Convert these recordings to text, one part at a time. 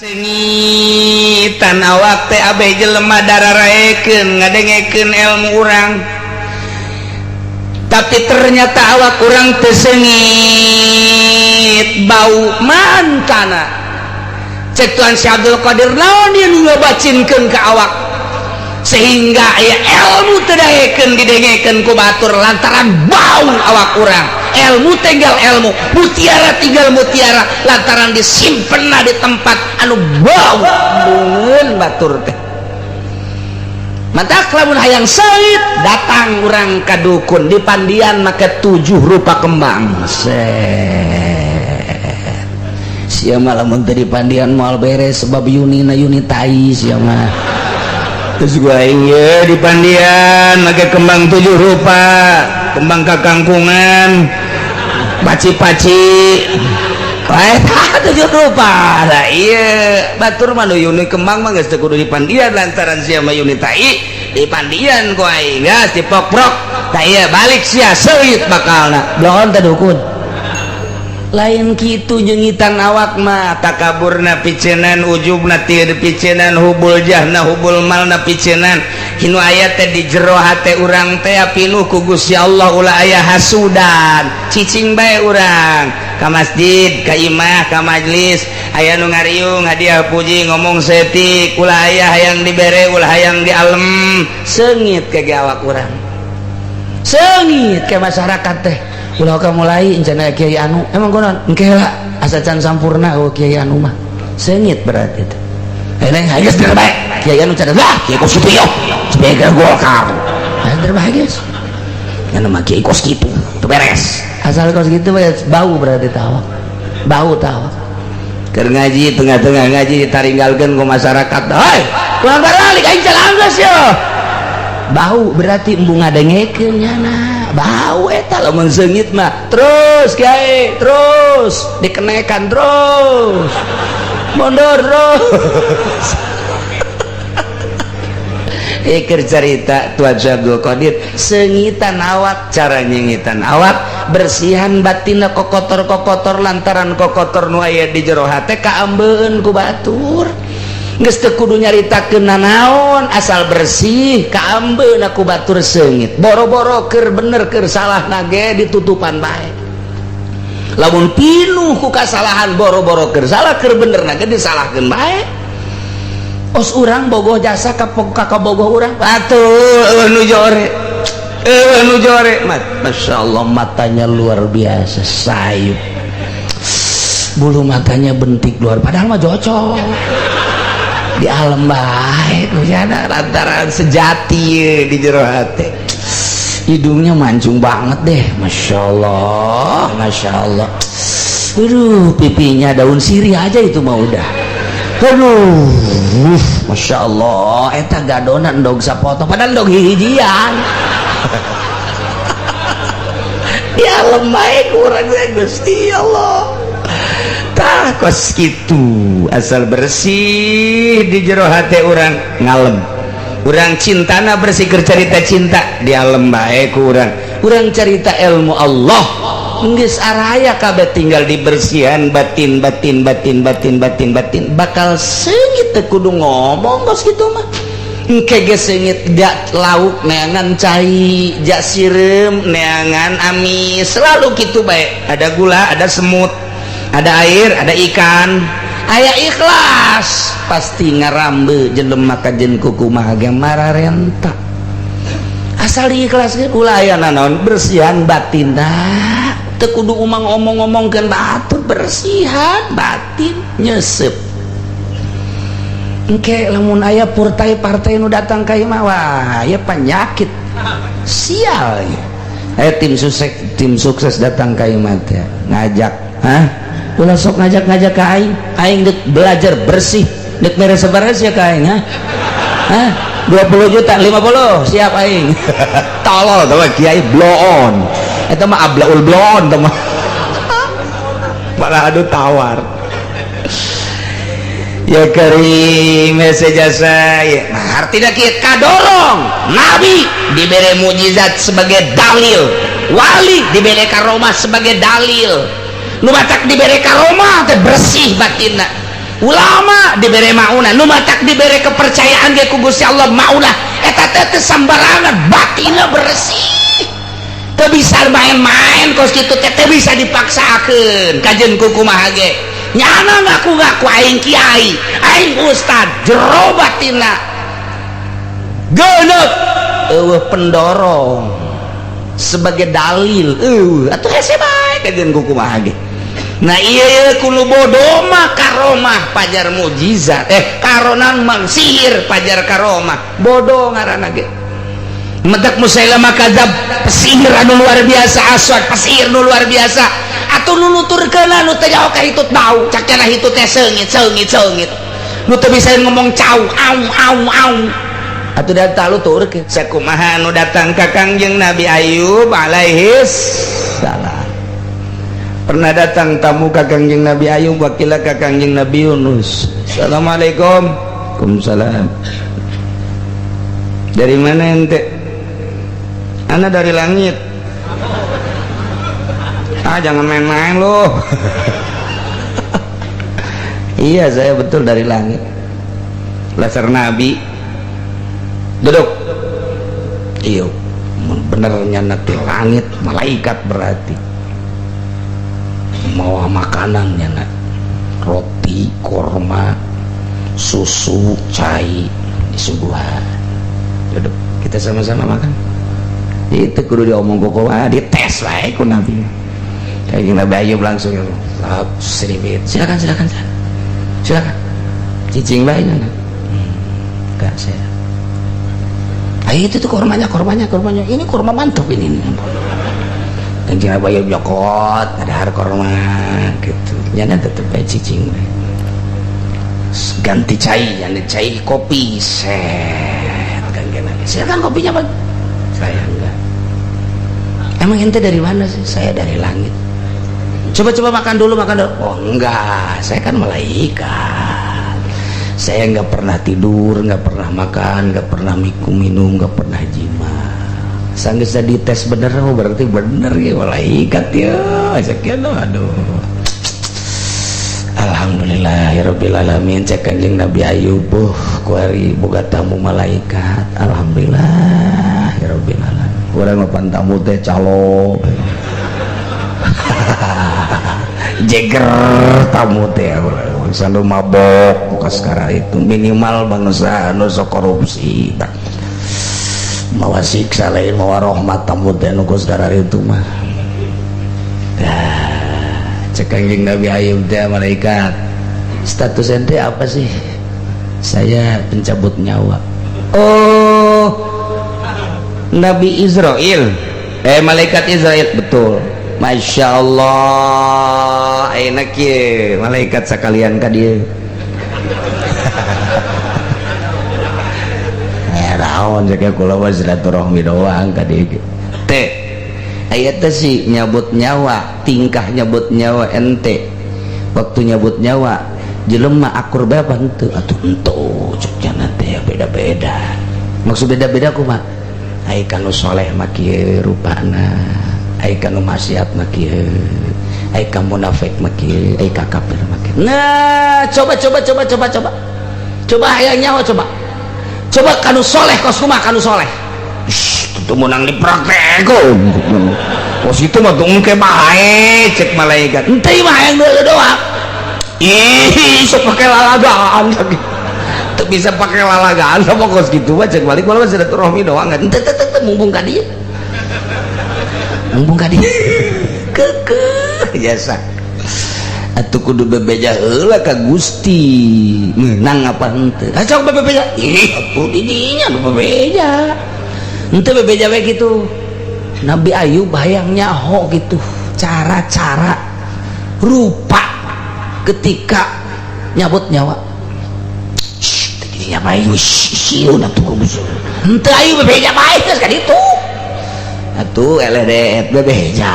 sengitan awak teh abe jelema dararaekeun ngadengkeun ilmu urang, tapi ternyata awak urang teu sengit bau mantana. Cek Tuan Syekh Abdul Qadir naon ieu ngabacinkeun ka awak sehingga aya ilmu teu daekeun didengekeun ku batur lantaran bau awak urang. Ilmu tinggal ilmu, mutiara tinggal mutiara lantaran disimpenna di tempat anu bau beun batur teh. Matak lamun hayang seuit datang urang ka dukun di pandian make 7 rupa kembang. Sia mah lamun teh di pandian moal beres sebab Yunina Yuni tai sia mah. Terus gua aing ye di pandian make kembang 7 rupa, kembang kakangkungan, paci-paci, eta 7 rupa. Lah iya batur mah nu Yuni kembang mah geus teu kudu di pandian lantaran sia mah Yuni tai di pandian ku aing geus dipokrok. Tah ieu balik sia seuit bakalna. Blon teh dukun. Lain kitu nyengitan awak mah takaburna picenan, ujubna teu picenan, hubul jahna hubul malna picenan. Hinu aya teh di jero hate urang teh pinuh ku Gusti Allah ulah aya hasudan. Cicing bae urang ka masjid, ka imah, ka majelis, aya nu ngariung hadiah puji ngomong setik, ulah aya hayang dibere, ulah hayang dialem. Seungit ke awak urang. Seungit ke masyarakat teh. Ulah ka mulai encana kiai anu emang kunaon engke heula asa can sampurna oh kiai anu mah seungit berarti teh. Eneng geus deueur bae kiai anu cadet lah kiai kos kitu yo sebagai golkar deueur bae geus anu mah kiai kos kitu teu beres asal kos kitu bau berarti tawa bau tawa keur ngaji tengah-tengah ngaji ditaringgalkeun ku masyarakat hei ulang balik aing jalan geus yo bau berarti embung ngadengekeun nyana bau eta lamun seungit mah terus kiai terus dikenekan terus mundur terus. Ikir cerita Tuan Syekh Abdul Qadir seungitan awak cara nyengitan awak bersihan batinna kokotor-kokotor lantaran kokotor nu aya di jero hate kaambeun ku batur. Geus teu kudu nyaritakeun nanaon asal bersih kaambeun aku batur seungit boro-boro keur bener keur salah nage ditutupan bae lamun pinuh ku kasalahan boro-boro keur salah keur bener nage disalahkeun bae os urang bogoh jasa ka bogoh urang atuh nu jore masyaallah matanya luar biasa sayup bulu matanya bentik luar padahal mah jocok di alam baik nyana lantaran sejati di jero hate hidungnya mancung banget deh masya Allah aduh pipinya daun sirih aja itu mah udah aduh masya Allah eta gadonan dog sapotong padahal dog hijian di alam baik kurang Gusti Allah tah kos kitu asal bersih di jero hate urang ngalem urang cintana bersih keur carita cinta di alam bae ku urang carita ilmu Allah geus araya kabeh tinggal dibersihan batin bakal seungit teu kudu ngomong kos kitu mah engke geus seungit jak lauk neangan cai jak sireum neangan amis selalu kitu bae ada gula ada semut ada air, ada ikan, aya ikhlas pasti ngarambe jelema ka jeung kuku mah ge mararenta asal diikhlaskeun ulah aya naon bersihan batinna teu kudu umang omong-omongkeun batur bersihan batin nyesep engke lamun aya partai nu datang ka imah wah aya penyakit sial aya tim sukses datang ka imah teh ngajak ulah sok ngajak ka aing dek belajar bersih dek mere sabaras ya ka aing 20 juta 50 siap aing tolol tah kiai blow on eta mah ablaul blow on tah mah malah adu tawar ya karim sejasa ya artina kieu kadorong nabi dibere mukjizat sebagai dalil wali dibere karomah sebagai dalil nu batak dibere karomah teh bersih batinna ulama dibere mauna nu matak dibere kepercayaan ge ku Gusti Allah mauna eta teh sambarangan batinna bersih teu bisa main-main kos kitu teh teu bisa dipaksakeun kajen ku kumaha ge nyana ngaku aing kiai aing ustad jero batinna geuneup eueuh pendorong sebagai dalil atuh hese bae kajen ku kumaha ge. Nah iya kulo bodoh mah karomah pajar mujizat karonan mang sihir pajar karomah bodoh ngaranna ge medak Musailamah kadzab pesihir anu luar biasa aswad pesihir nu luar biasa atuh nu nuturkeun anu teh jauh ka hitut bau cak cenah hitut teh seungit nu teu bisa ngomong cau au atuh da talu turkeun sakumaha nu datang ka Kangjeng Nabi Ayub alaihis salam. Pernah datang tamu ka Kangjeng Nabi Ayub wakila ka Kangjeng Nabi Yunus. Assalamualaikum. Waalaikumsalam. Dari mana ente? Ana dari langit. Jangan main-main loh. Iya saya betul dari langit. Laser Nabi. Duduk. Iya benernya nanti langit malaikat berarti mau makanannya nak roti korma susu cai disuguhan duduk kita sama-sama makan itu kudu diomong koko dites lah ku Nabi kayak Nabi Ayub langsung seribit silakan cicing baik enggak saya itu tuh kormanya ini korma mantap ini Kanjeng Nabi Ayub jokot ada har korma gitu nyana tetep bae cicing ganti cai kopi set Kanjeng Nabi silakan kopinya Pak saya enggak emang ente dari mana sih saya dari langit coba makan dulu oh enggak saya kan malaikat saya enggak pernah tidur enggak pernah makan enggak pernah minum enggak pernah jima sanggeus dites bener berarti bener ya malaikat ya sekian aduh alhamdulillahirabbil alamin cek Kanjeng Nabi Ayub kuari boga tamu malaikat alhamdulillahirabbil alamin urang mapan tamu teh calo jeger tamu teh sandu mabok ka sekarang itu minimal bangsa anu sok korupsi mawa siksa lain mawa rahmat tamu teh nu sekarang itu mah cek Kanjeng Nabi Ayub teh malaikat status ente apa sih saya pencabut nyawa oh Nabi Israel malaikat Israel betul Masya Allah enak ya malaikat sekalian ka dia naon cek kula mah silaturahmi doang ka dieu teh aya teh si nyabut nyawa tingkah nyabut nyawa ente waktu nyabut nyawa jelema akur bae apa henteu atuh henteu cek cenah teh beda-beda maksud beda-beda kumaha ai kanu soleh mah kieu rupana ai kanu maksiat mah kieu ai ka munafik mah kieu ai ka kafir mah kieu nah coba aya nyawa coba kanu soleh kos kumaha kanu soleh itu menang dipraktek kos itu mah tuh engke bae cek malaikat ente mah yang doang ih sok pakai lalagaan lagi tuh bisa pakai lalagaan sama kos gitu mah cek balik malah silaturahmi doang ente mumpung ka dieu kekeh biasa atuh kudu bebeja heula ka Gusti menang apa henteu cok bebeja atuh di dinya nu bebeja henteu bebeja we kitu Nabi Ayub hayang nyaho gitu cara-cara rupa ketika nyabut nyawa tadinya bae sieun atuh kudu henteu ayu bebeja bae geus ka ditu atuh eledet bebeja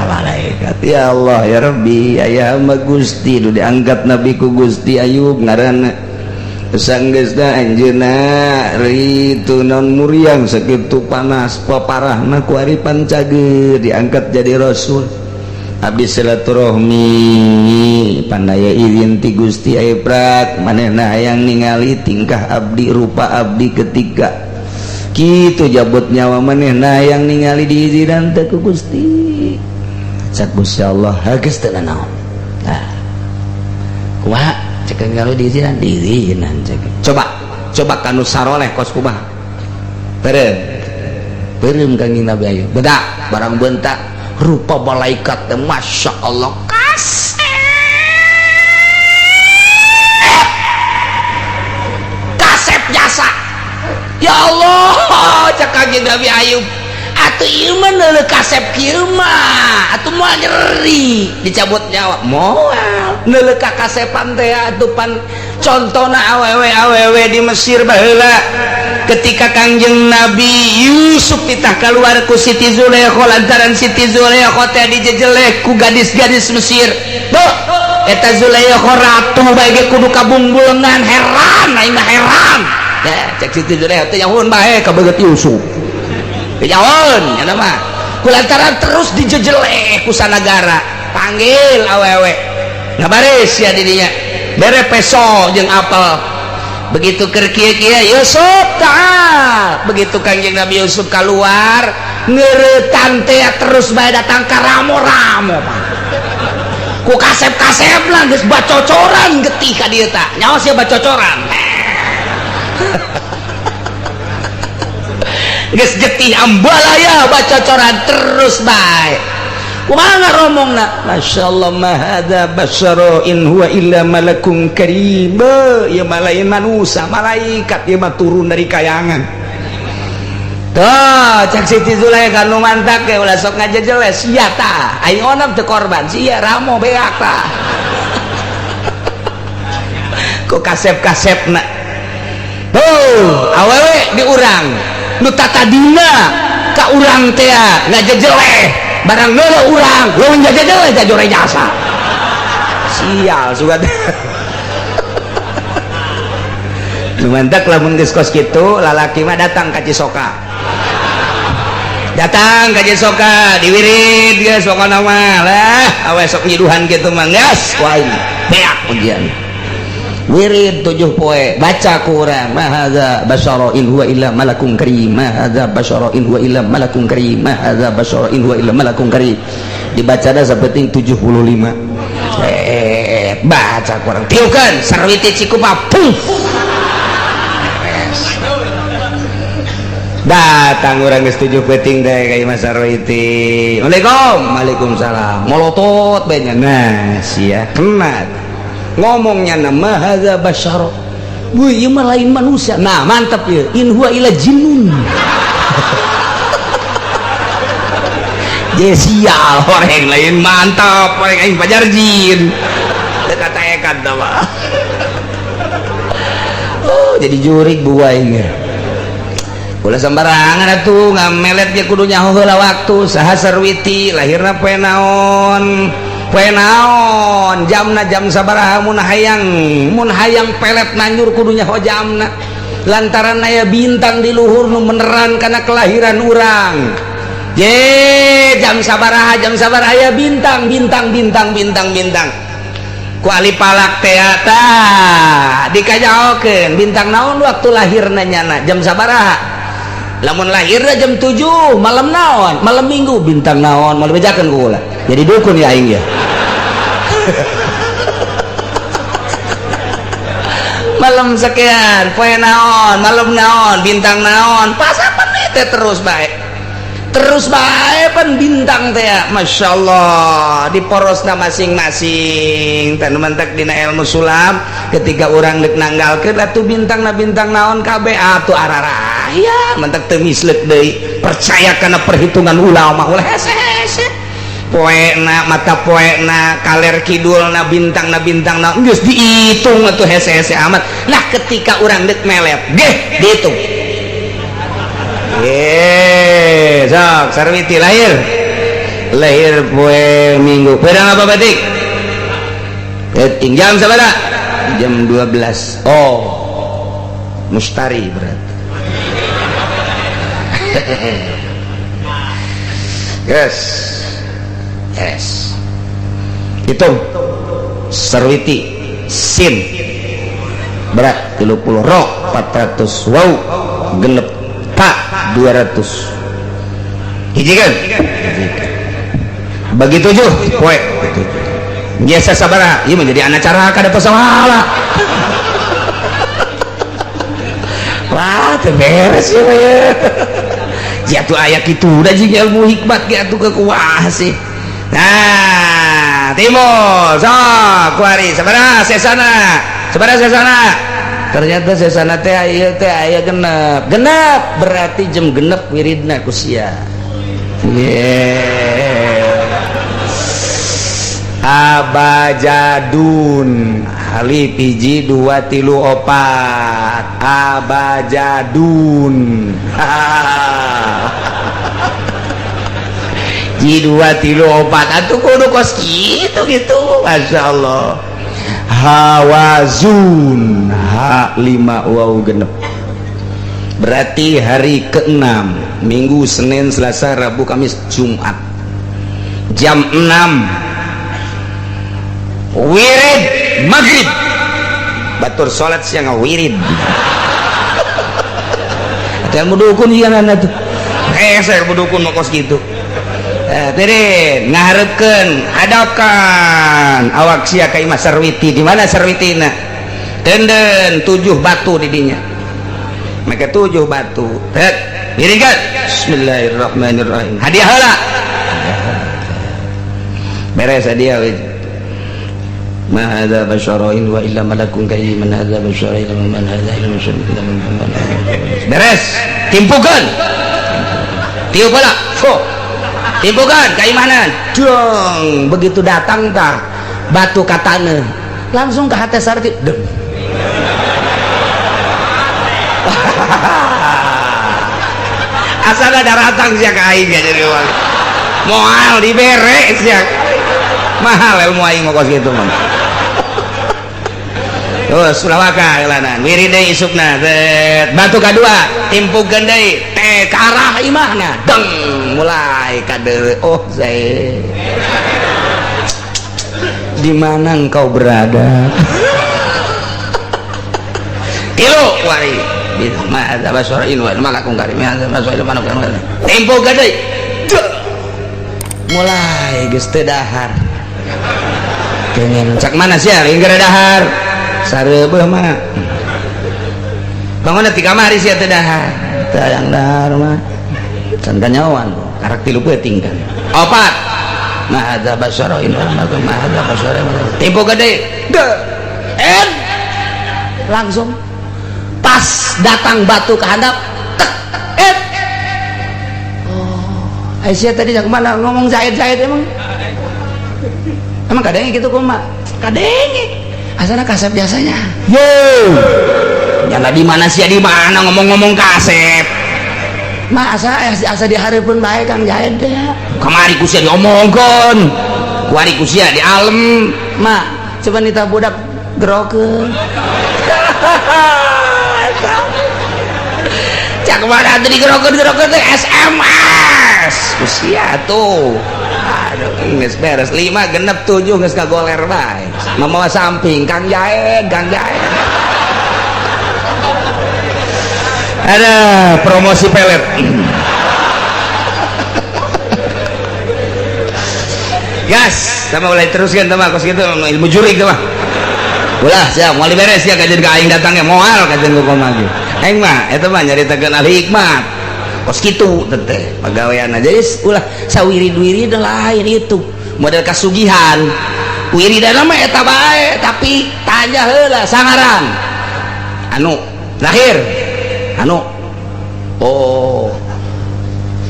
malaikat ya Allah ya Rabbi aya mah Gusti nu diangkat Nabi ku Gusti Ayub ngaranna sanggeusna anjeunna ritu naon muriang sakitu panas paparahna ku ari pancageur diangkat jadi rasul abdi silaturahmi pandaya izin ti Gusti Aiprat manehna hayang ningali tingkah abdi rupa abdi ketika kitu jabut nyawa manehna hayang ningali diizinan teh ku Gusti cak Gusti Allah geus teu naon nah kumaha cek ningali diizinan cek coba kanu saroleh kos kumaha beureum Kangjeng Nabi ayo bedak barang bentak rupa malaikat teh masya Allah kasep jasa ya Allah cak Kangjeng Nabi Ayub atuh ieu mah neuleuh kasep kieu mah atuh moal nyeri dicabut nyawa moal neuleuh ka kasepan teh atuh pan contona awewe di Mesir baheula ketika Kangjeng Nabi Yusuf ditah keluar ku Siti Zulaikha lantaran Siti Zulaikha teh dijejeleh ku gadis-gadis Mesir tuh eta Zulaikha ratu bae ge kudu kabungbulengan heran aing mah heran ya cek Siti Zulaikha teh nyahoon bae ka beungeut Yusuf nyahoon eta mah kulantaran terus dijejeleh ku sanagara panggil awewe ngabaris ya di dinya bere peso jeung apel begitu keur kieu-kieu Yusuf ta'al begitu Kangjeng Nabi Yusuf keluar ngeuretan teh terus bae datang ka ramo-ramo ku kasep-kasep lah geus bacocoran getih ka dieu tah nyaho sia bacocoran geus getih ambalaya bacocoran terus bae kumaha ngaromongna masyaallah ma hadza basyara in huwa illa malakun karim ya malain manusia malaikat ieu mah turun dari kayangan tuh cek Siti Zulaikha nu mantak ge ulah sok ngajejeles sia tah aing onam teu korban sia ramo beak tah ku kasep-kasepna tuh awewe di urang nu tatadina ka urang teh ngajejeleh barang nolo urang lawan jajajalah jajore jasa sial sugat lumantak lamun geus kos kitu lalaki mah datang ka Cisoka diwirid geus pokona mah lah awe sok nyiduhan kitu mah geus ku aing beak ujian wirid 7 poe baca ku urang ma hadza basyara in huwa illa malakun karim ma hadza basyara in huwa illa malakun karim ma hadza basyara in huwa illa malakun karim dibaca da sapenting 75 baca ku urang tiukeun sarwiti Cikupa puf datang urang geus 7 peuting deui ka Imam Sarwiti Waalaikumsalam molotot bae nah sia kena ngomongnya nama hadza basyara wih ieu mah lain manusia nah mantap ya in huwa illa jinnun sial horeng lain mantap horeng aing pajar jin teu kataekan tah mah oh jadi jurig buah aing ulah sembarangan atuh ngamelet ge kudu nyaho heula waktu saha Sarwiti lahirna poe naon jamna jam sabaraha mun hayang pelet nanyur kudunya ho jamna lantaran aya bintang di luhur nu meneran kana kelahiran urang ye jam sabaraha aya bintang ku ali palak teh tah dikajaokeun bintang naon waktu lahirna nyana jam sabaraha lamun lahirna jam 7 malam naon malam minggu bintang naon malam bejakeun ku ulah jadi dukun ya aing ya malam sekian poe naon malam naon bintang naon pas apa teh terus baik pan bintang teh Masya Allah di porosna masing-masing tanu mantek dina ilmu sulam ketika orang dek nanggalkeun atuh bintang naon kabeh atuh ararah ya mantek teu misleuk deui percaya kana perhitungan ulama ulah hese-hese poena mata poena kaler kidulna bintangna geus diitung atuh hese-hese amat nah ketika urang dek melet geh diitung sok Sarwiti lahir poe minggu pedang apa batik jam sabada jam 12 oh mustari berarti yes hitung sarwiti sin berat 30 ro 400 waw genep ta 200 hiji kan bagi 7 poe biasa sabaraha ieu menjadi anak cara kada pesawala wah teu beres ya jatuh ayat itu udah jika ilmu hikmat gitu kekuah sih. Nah timur sok kuari sabaraha sesana ternyata sesana teh aya genep berarti jam genep wiridna kusia abajadun alif hiji 2 3 4 abajadun ji 2 3 4 atuh kudu kos gitu Masya Allah. Hawazun ha 5 waw genep berarti hari ke-6 Minggu Senin Selasa Rabu Kamis Jumat jam 6 wirid maghrib batur sholat siang wirid jangan mudukun iya nana tuh saya mudukun mau kos gitu tirin ngaharepkeun hadapkan awak sia ka Imah Sarwiti di mana Sarwitina denden 7 batu di dinya mereka 7 batu piringkan bismillahirrahmanirrahim hadiah heula beres hadiah ma hadza basyarain wa illa malakun kayyiman hadza basyarain wa man hadza illa masyarain beres timpukeun tiup heula timpukeun ka imanan dong begitu datang tah batu katana langsung ke hati sarti dem asal ada ratang sia ka aing ya jadi moal dibere sia mahal ilmu aing mah kitu mah terus sulawaka kelanan wirid deui isukna batu kadua timpukeun deui teh ka arah imahna deng mulai kadeure oh saya di mana engkau berada kilo wari ma'adza basyarain wa malakun karim ma'adza basyarain wa malakun karim timpukeun deui mulai geus teu dahar pengen cak mana sih ingin gara dahar sareubeuh mah bangunna ti kamari sia teu dahar tayang dahar mah can kanyawan karak 3 peuting kan 4 ma'adza basyarain wa malakun ma'adza basyarain tempo gede langsung pas datang batu ke handap Aisyah tadi jak mana ngomong Zaid emang kadang gitu kumaha kadang asana kasep biasanya yo nyala di mana sih di mana ngomong kasep mah asa dihareupeun bae Kang Zaid teh kamari ku sia diomongkeun kuari ku sia di alem mah coba nita budak gerokeun cak mana tadi gerokeun teh SMS ku sia tuh aduh geus beres 5 genep 7 geus kagoler bae mamawa samping Kang Jaed ada promosi pelet gas sama mulai teruskan teman kos gitu ilmu jurik teman ulah siap mau beres ya kajian ke aing datangnya moal kajian ke komagi aing mah eta mah nyaritakeun al hikmat kos kitu teh pagaweanna jadi ulah sawirid-wirid lain itu model kasugihan wiridana mah eta bae tapi tanya heula sangaran anu lahir anu oh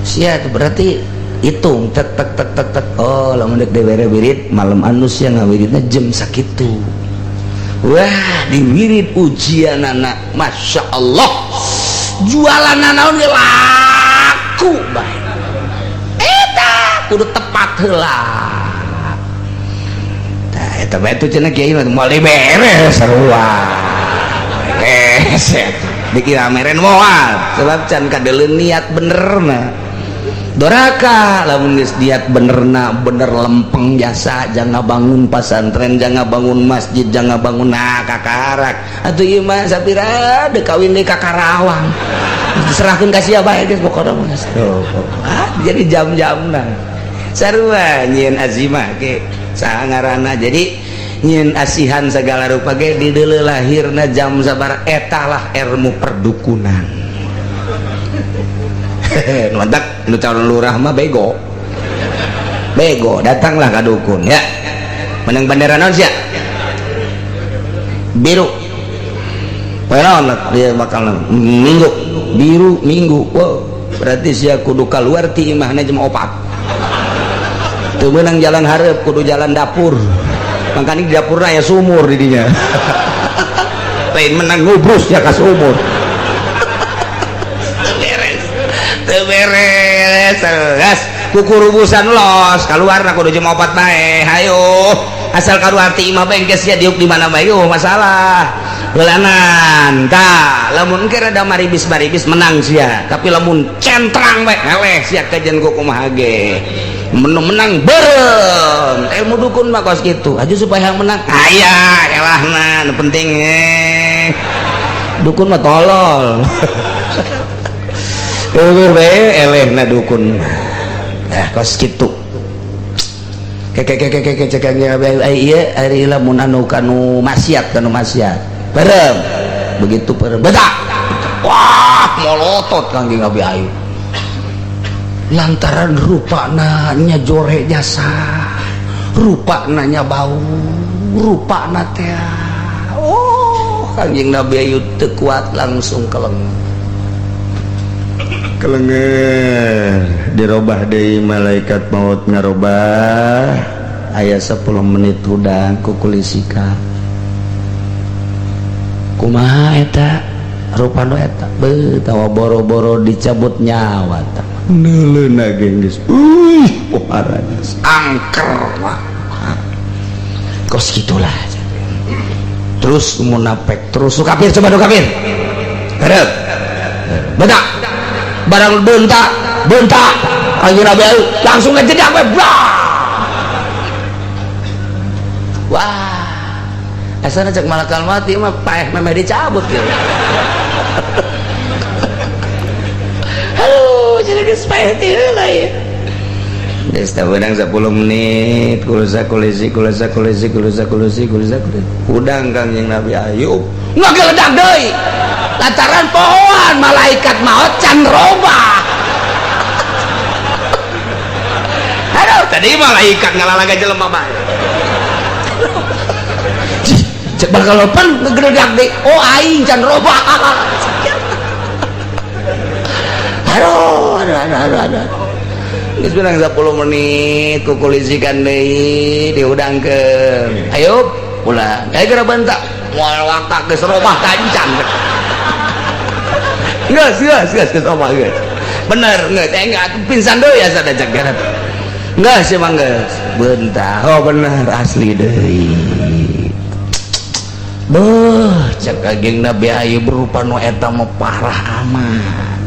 sia itu berarti hitung tek oh lamun dek dewere wirid malam anus yang ngawiridna jam sakitu wah di wirid ujian anak Masya Allah jualan naon laku bae eta kudu tepat heula tah eta bae tuh cenah kiai mah moal beres sarua beres dikira meren moal sebab can kadeuleun niat bener mah doraka lamun geus diat benerna bener lempeng jasa jangan bangun pasantren jangan bangun masjid jangan bangun kakarak atuh ieu mah sapira deuk kawin deui ka Karawang serahkeun ka sia bae geus pokona mah jadi jam-jamna sarua nyieun azimah ge saha ngaranna jadi nyieun asihan segala rupa ge di deuleu lahirna jam sabar etalah ilmu perdukunan mantak nu calon lurah mah bego datanglah ka dukun ya menang bendera naon sia biru naon dia bakal minggu biru minggu wow berarti sia kudu kaluar ti imahna jam 4 teu meunang jalan hareup kudu jalan dapur makanya di dapurna aya sumur di dinya lain menang ngubrus ya ka sumur beres gas kukurubusan los keluar nak kudu jam 4 bae hayo asal keluar ti imah bengkes ya diuk di mana bae masalah belanan tah lamun ke rada maribis menang sia tapi lamun centrang bae eleh sia kajian ku kumaha ge menang berem ilmu dukun mah kos kitu aju supaya menang aya elahna nu penting dukun mah tolol eleh na dukun nah kos kitu cekanya ieu ari lamun anu kanu maksiat bareng begitu bareng bedak wah molotot kang Abi Ayu lantaran rupana nya jore jasa rupana nya bau rupana teh oh Kanjeng Nabi Ayu teu kuat langsung kelengar dirobah deui malaikat maut ngarobah aya 10 menit hudang kukulisika kumaha eta rupana eta tawa boro-boro dicabut nyawa ta neuleuna geus poharana angker mah kos gitulah terus munafik terus kafir coba do kafir hareup bedak barang bentak Kanjeng Nabi langsung ngejedak we wah asana cek malakal mati mah paeh memeh dicabut gitu halo jadi geus paeh teh heula ya geus tah beudang 10 menit kulasa kulisi udang Kanjeng Nabi Ayub ngageledak deui lantaran pohon malaikat maut can robah aduh tadi malaikat ngalalaga jelema bae cek bakal open ngegeledak deui oh aing can robah aduh geus beunang 10 menit kukulisikan deui diudangkeun ayo ulah aya geura bentak moal waktak geus robah kancan geus omah geus bener geus enggak pinsan deui asa dajak garat geus emang geus bentar oh bener asli deui beuh cek Kanjeng Nabi Ayu berupa nu eta mah parah aman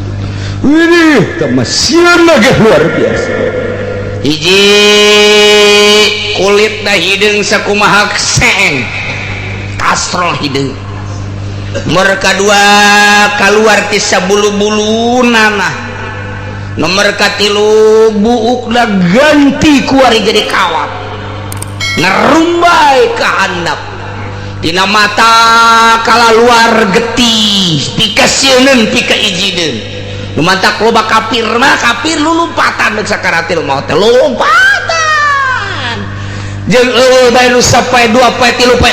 wih teh sieunna ge luar biasa hiji kulitna hideung sakumaha seng kastrol hideung nomor kedua keluar ti sabulu-bulunana nomor katilu buukna ganti kuari jadi kawat ngerumbai ka handap dina mata kala luar getih pika sieunun pika ijideun nu mantak loba kafir mah kafir lulumpatan deuk sakaratil maut teh lulumpatan jeung bae nu sapoe 2 poe 3 poe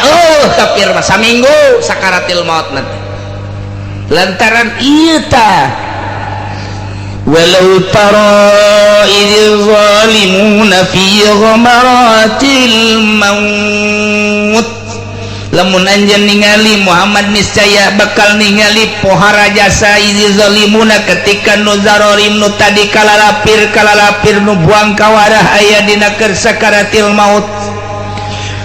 kafir mah saminggu sakaratil maut nanti lantaran ieu tah walau tara idz zalimuna fi ghamaratil maut lamun anjeun ningali Muhammad niscaya bakal ningali pohara jasa idz zalimuna ketika nu zarolim nu tadi kalalapir nu buang kawarah aya dina keur sakaratil maut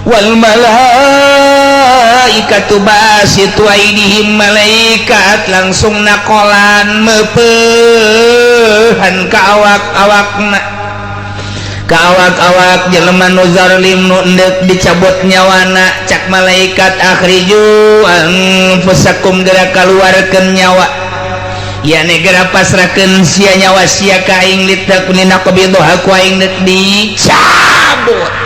wal malaikatu malaikatu basitu aidihim malaikat langsung nakolan meupehan ka awak-awakna ka awak-awak jelema nu zalim nu endek dicabut nyawana cak malaikat akhriju anfusakum geura kaluarkeun nyawa ya negara pasrahkeun sia nyawa sia ka aing litakuna qabidah ku aing dicabut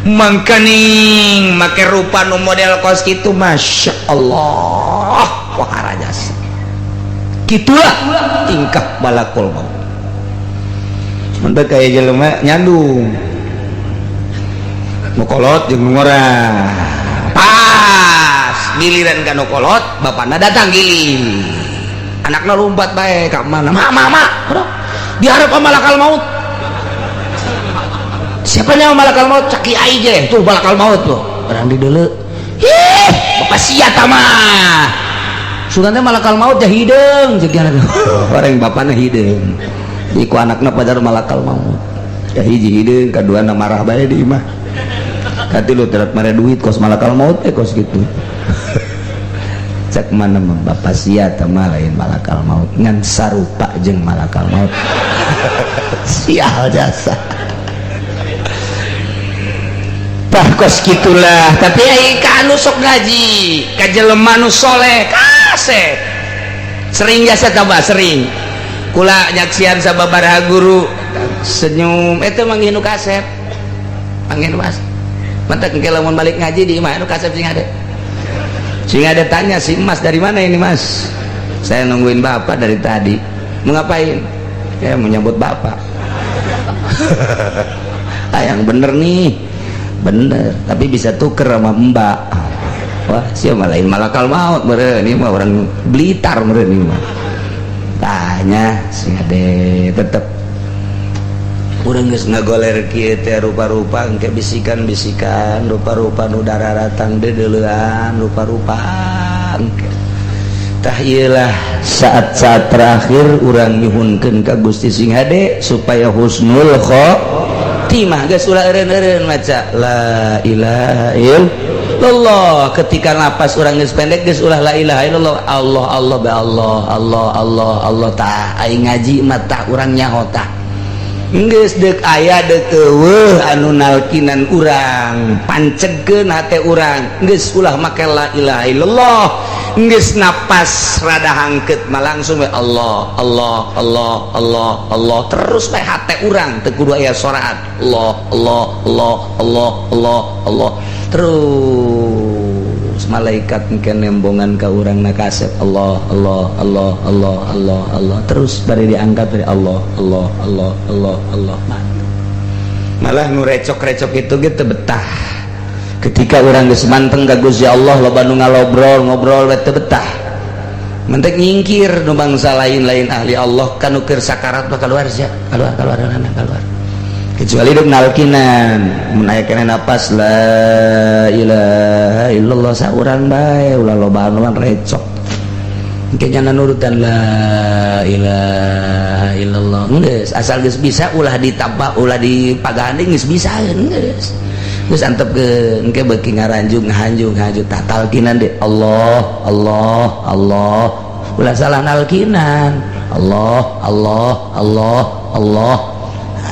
mangkaning make rupa nu model kos kitu masya Allah wah rajas kitulah tingkah balakul maut mun kaya jelema nyandung nu kolot jeung nu ngorah pas giliran ka nu kolot bapana datang giling anakna lompat bae ka mana mama diharap sama malakal maut siapa yang malakal maut caki aja tuh malakal maut loh orang di dulu bapak sia tamah sugannya malakal maut jah hidung jadi orang bapaknya hidung iku anaknya pada malakal maut ya hiji hidung kedua na marah bae di imah kati lu terat marah duit kos malakal maut kos gitu cak mana bapak sia tamah lain malakal maut ngan sarupa jeung malakal maut sial jasa kos gitulah tapi ka anu sok ngaji ka jelema nu soleh kasih sering jasa tambah sering kula nyaksian sababaraha guru senyum eta manggih nu kasep manggih nu mas mantek engke lamun balik ngaji di imah nu kasep sing ada tanya si Mas dari mana ini Mas saya nungguin bapak dari tadi mau ngapain ya menyambut bapak yang bener nih bener tapi bisa tuker sama mbak wah siapa lain malakal maut meren ini mah orang Blitar meren ini mah tanya si ade tetep urang geus ngagoler kieu teh rupa-rupa engke bisikan-bisikan rupa-rupa nu dararatan deuleuan rupa-rupa engke tah ieulah saat-saat terakhir urang nyuhunkeun ka Gusti Sing Hade supaya husnul timah geus ulah eureun-eureun maca la ilaha illallah ketika napas urang geus pendek geus ulah la ilaha illallah Allah Allah ba Allah Allah Allah Allah tah aing ngaji mah tah urang nyaho tah geus deuk aya deuk eueuh anu nalkinan urang pancegkeun hate urang geus ulah make la ilaha illallah geus napas rada hangkeut mah langsung Allah Allah Allah Allah Allah terus bae hate urang teu kudu aya soraat Allah Allah Allah Allah Allah Allah terus malaikat engke nembongan ka urang na kasep Allah Allah Allah Allah Allah Allah terus bari diangkat dari Allah Allah Allah Allah Allah malah nu recok-recok itu gitu betah ketika orang geus manteng ka Gusti Allah loba nu ngalobrol teu betah mentek nyingkir nu bangsa lain-lain ahli Allah kanu keur sakarat bakal keluar sia keluar kecuali duk nalkinan mun aya keneh napas la ilaha illallah saurang bae ulah loba anu recok engke nya nurutan la ilaha illallah geus asal geus bisa ulah ditambah ulah dipagahan geus bisa geus geus antepkeun engke beuki ngaranjung ngahanjung tatalkinan deh Allah Allah Allah ulah salah nalkinan Allah Allah Allah Allah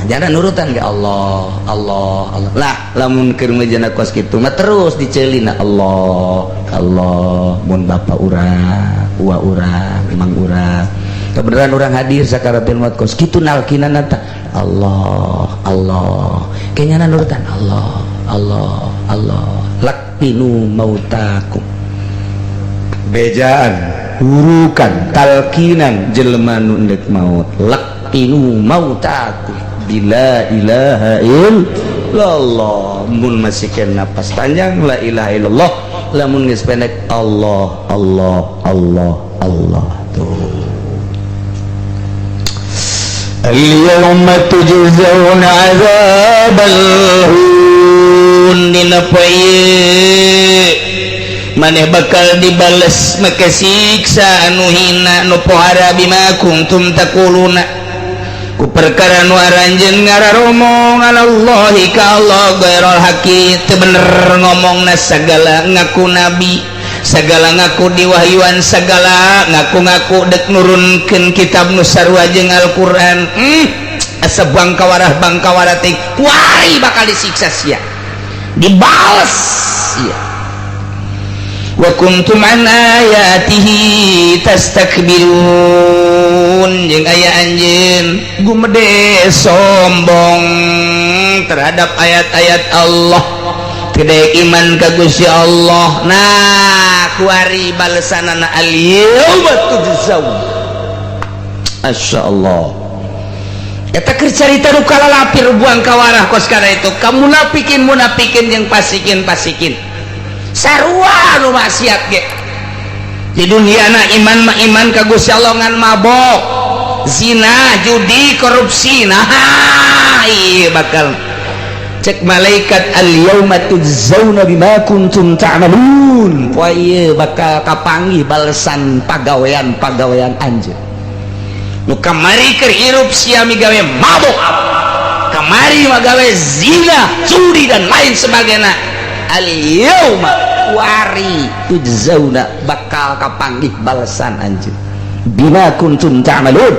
jangan nurutan ke Allah Allah Allah lah lamun keur mejana kos kitu mah terus diceulina Allah Allah mun bapak urang uwa urang imang urang kebenaran urang hadir sakaratul maut kos kitu nalkinan ta Allah Allah kenyana nurutan Allah Allah Allah lakinu mautakum bejaan hurukan talkinan jelema nu endek maut lakinu mautakum bila ilaha illallah mun masih kena napas panjang la ilaha illallah lamun geus pendek Allah Allah Allah Allah tuh al-yawma tujzauna 'adzabal hun dina poe maneh bakal dibales make siksa anu hina nu pohara bima kuntum taquluna ku perkara nu aranjeun ngararomong alallahi ka Allah ghairul haqi teu bener ngomongna sagala ngaku nabi sagala ngaku diwahyuan sagala ngaku-ngaku dek nurunkeun kitab nu sarua jeung Al-Qur'an asa bangkawarah teh kuari bakal disiksa sia dibales sia wa kuntum an ayatihi tastakbirun jeung aya anjeun gumede sombong terhadap ayat-ayat Allah tidak iman ka Gusti Allah. Nah kuari balesanana al-yauma tujzaun masyaallah eta keur carita nu kalalapir buang kawarah kos kana itu kamu munafikin jeung pasikin sarua nu maksiat ge di duniana iman ka Gusti Allah ngan mabok zina judi korupsi nah ieu bakal cek malaikat al-yauma tujzauna bima kuntum ta'malun poe ieu bakal kapanggih balesan pagawean anjeun nu kamari keur hirup sia migawe mabok kamari magawe zina judi dan lain sebagainya al-yauma wari tujzauna bakal kapanggih balesan anjeun bima kuntum ta'malun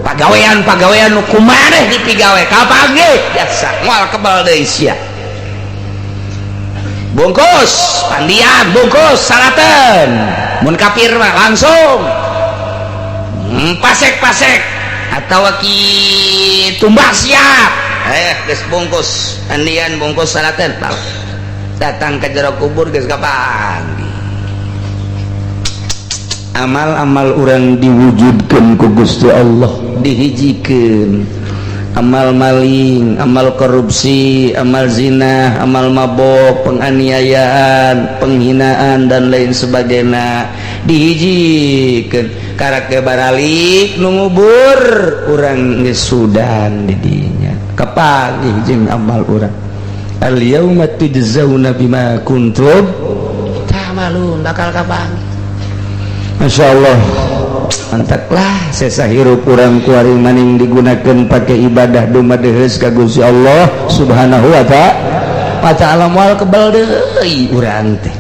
pagawean nu kumaneh dipigawe kapanggih biasa moal kebal deui sia bungkus pandian bungkus salaten mun kafir mah langsung pasek atau ki tumbak siap geus bungkus pandian bungkus salaten datang ke jero kubur geus kapanggih amal-amal orang diwujudkan ku Gusti Allah dihijikeun amal maling, amal korupsi, amal zina, amal mabok, penganiayaan, penghinaan dan lain sebagainya dihijikeun karake baralik nu ngubur urang geus sudan di dinya kapanggih jeung amal urang al-yauma tujzauna bima kuntum ta'malun bakal kapanggih. Masya Allah mantaplah sesa hirup urang kuari maning digunakan pakai ibadah dumadeheus ka Gusti Allah subhanahu wa ta'ala moal kebal deui urang teh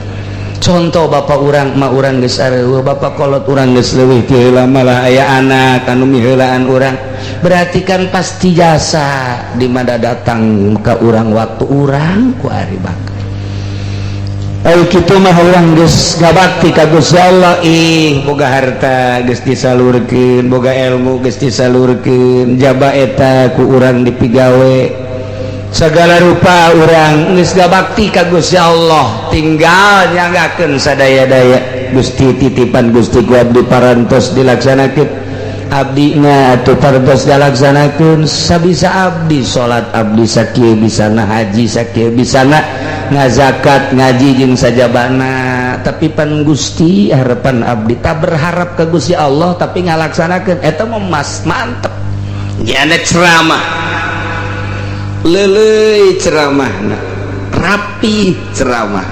contoh bapak urang mah urang geus areueuh bapak kolot urang geus leuwih ti heula malah aya anak anu miheulaan urang berarti kan pasti jasa di mana datang ka urang waktu urang kuari bakal ayo kitu mah urang geus ngabakti ka Gusti Allah boga harta geus disalurkeun boga ilmu geus disalurkeun jaba eta ku urang dipigawe segala rupa urang geus ngabakti ka Gusti Allah tinggal nyanggakeun sadaya-daya Gusti titipan Gusti ku abdi parantos dilaksanakeun abdina atuh parantos dilaksanakeun sabisa abdi salat abdi sakieu bisana haji sakieu bisana ngazakat ngaji jeung sajabana tapi pan Gusti harapan abdi tak berharap ke Gusti Allah tapi ngalaksanakeun eta mah mas mantep nya ceramah leuleuy ceramahna rapi ceramah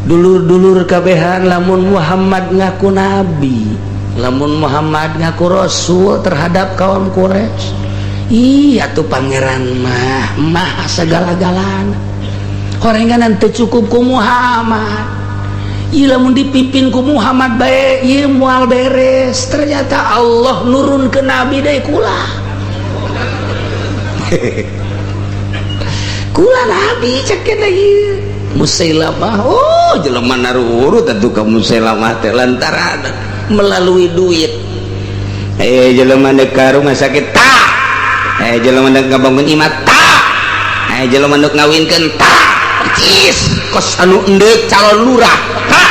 dulur-dulur kabehan lamun Muhammad ngaku nabi lamun Muhammad ngaku rasul terhadap kaum Quraisy iya tuh pangeran mah segala-galana horenganan teu cukup ku Muhammad ieu lamun dipipin ku Muhammad bae ieu moal beres ternyata Allah nurun ke nabi deui kula nabi cek kena ieu Musailamah jelema narurut atuh ka Musailamah teh lantaran melalui duit jelema neuk karung sakit tah jelema neuk ngabangun imah tah jelema neuk ngawinkeun tah cis kos anu endek calon lurah tah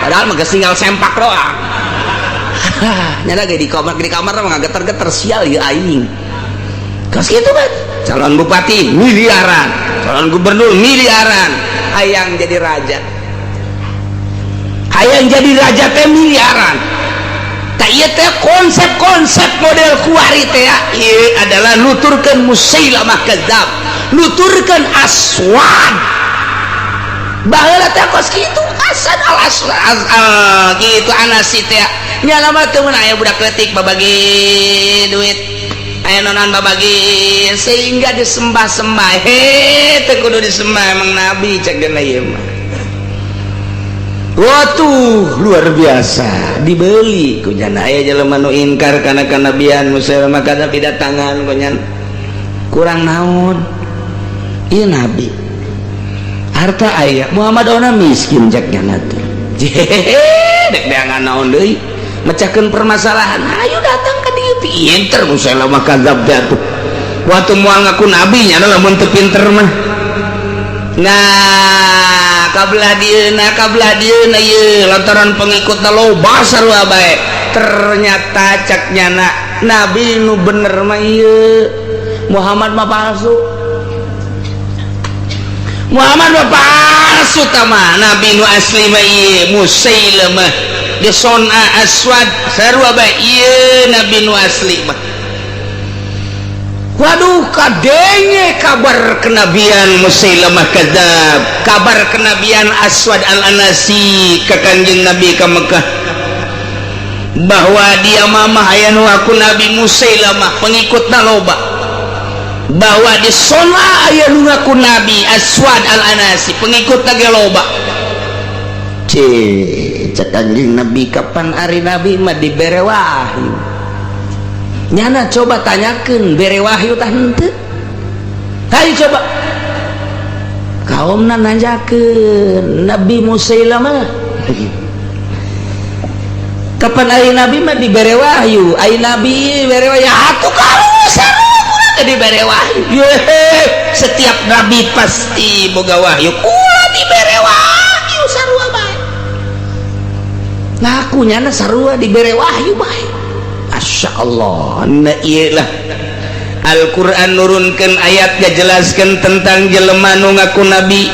padahal mah geus tinggal sempak doang nyana ge di kamar mah geter-geter sial ieu aing kos kitu kan calon bupati miliaran calon gubernur miliaran hayang jadi raja teh miliaran tak ieu teh konsep model kuari teh ieu adalah nuturkeun Musailamah kadzab nuturkeun Aswad baheula teh kos kitu asal gitu anasi teh nya lama teu meunang aya budak leutik babagi duit aya nonan babagi sehingga disembah-sembah teu kudu disembah emang nabi cek geuna ieu mah. Waduh luar biasa dibeli ku jana aya jelema nu ingkar kana kanabian Musailamah kadzab datangan ku nyan kurang naon ieu nabi harta aya Muhammad ona miskin cek jana teh dek deangan naon deui mecahkeun permasalahan ayo datang ka dieu pinter Musailamah kadzab teh atuh waktu moal ngaku nabi nya lamun teu pinter mah. Nah kabelah dieuna ieu lantaran pengikutna loba sarua bae ternyata caknya nabi nu bener mah ieu Muhammad mah palsu tama nabi nu asli mah ieu Musailamah disona aswad sarua bae ieu nabi nu asli mah. Waduh kadenge kabar kenabian Musailamah kadzab kabar kenabian Aswad al-Anasi ka Kanjeng Nabi ka Mekah bahwa dia mamah aya nu aku Nabi Musailamah pengikutna loba bahwa di sona aya nu ngaku Nabi Aswad al-Anasi pengikutna ge loba cek Kanjeng Nabi kapan ari Nabi mah dibere wahyu nyana coba tanyakan bere wahyu tah henteu hayu coba kaumna nanyakeun Nabi Musailamah kapan ari nabi mah dibere wahyu ai nabi bere wahyu atuh kamu sarua dibere wahyu setiap nabi pasti boga wahyu kula dibere wahyu sarua bae ngaku nyana sarua dibere wahyu bae. Masya Allah nah iyalah Al-Quran nurunkan ayat ngajelaskan tentang jelema nu ngaku nabi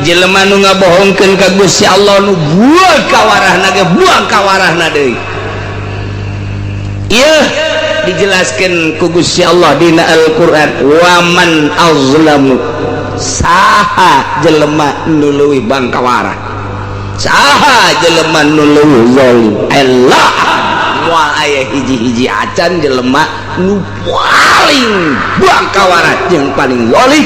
jelema nu ngabohongkeun ka Gusti Allah nu buang kawarahna ge buang kawarahna deui ieu dijelaskan ku Gusti Allah dina Al-Quran waman azlamu saha jelema nu leuwih bang kawarah saha jelema nu leuwih zalim Allah moal aya hiji-hiji acan jelema nu paling buang kawarat yang paling zalim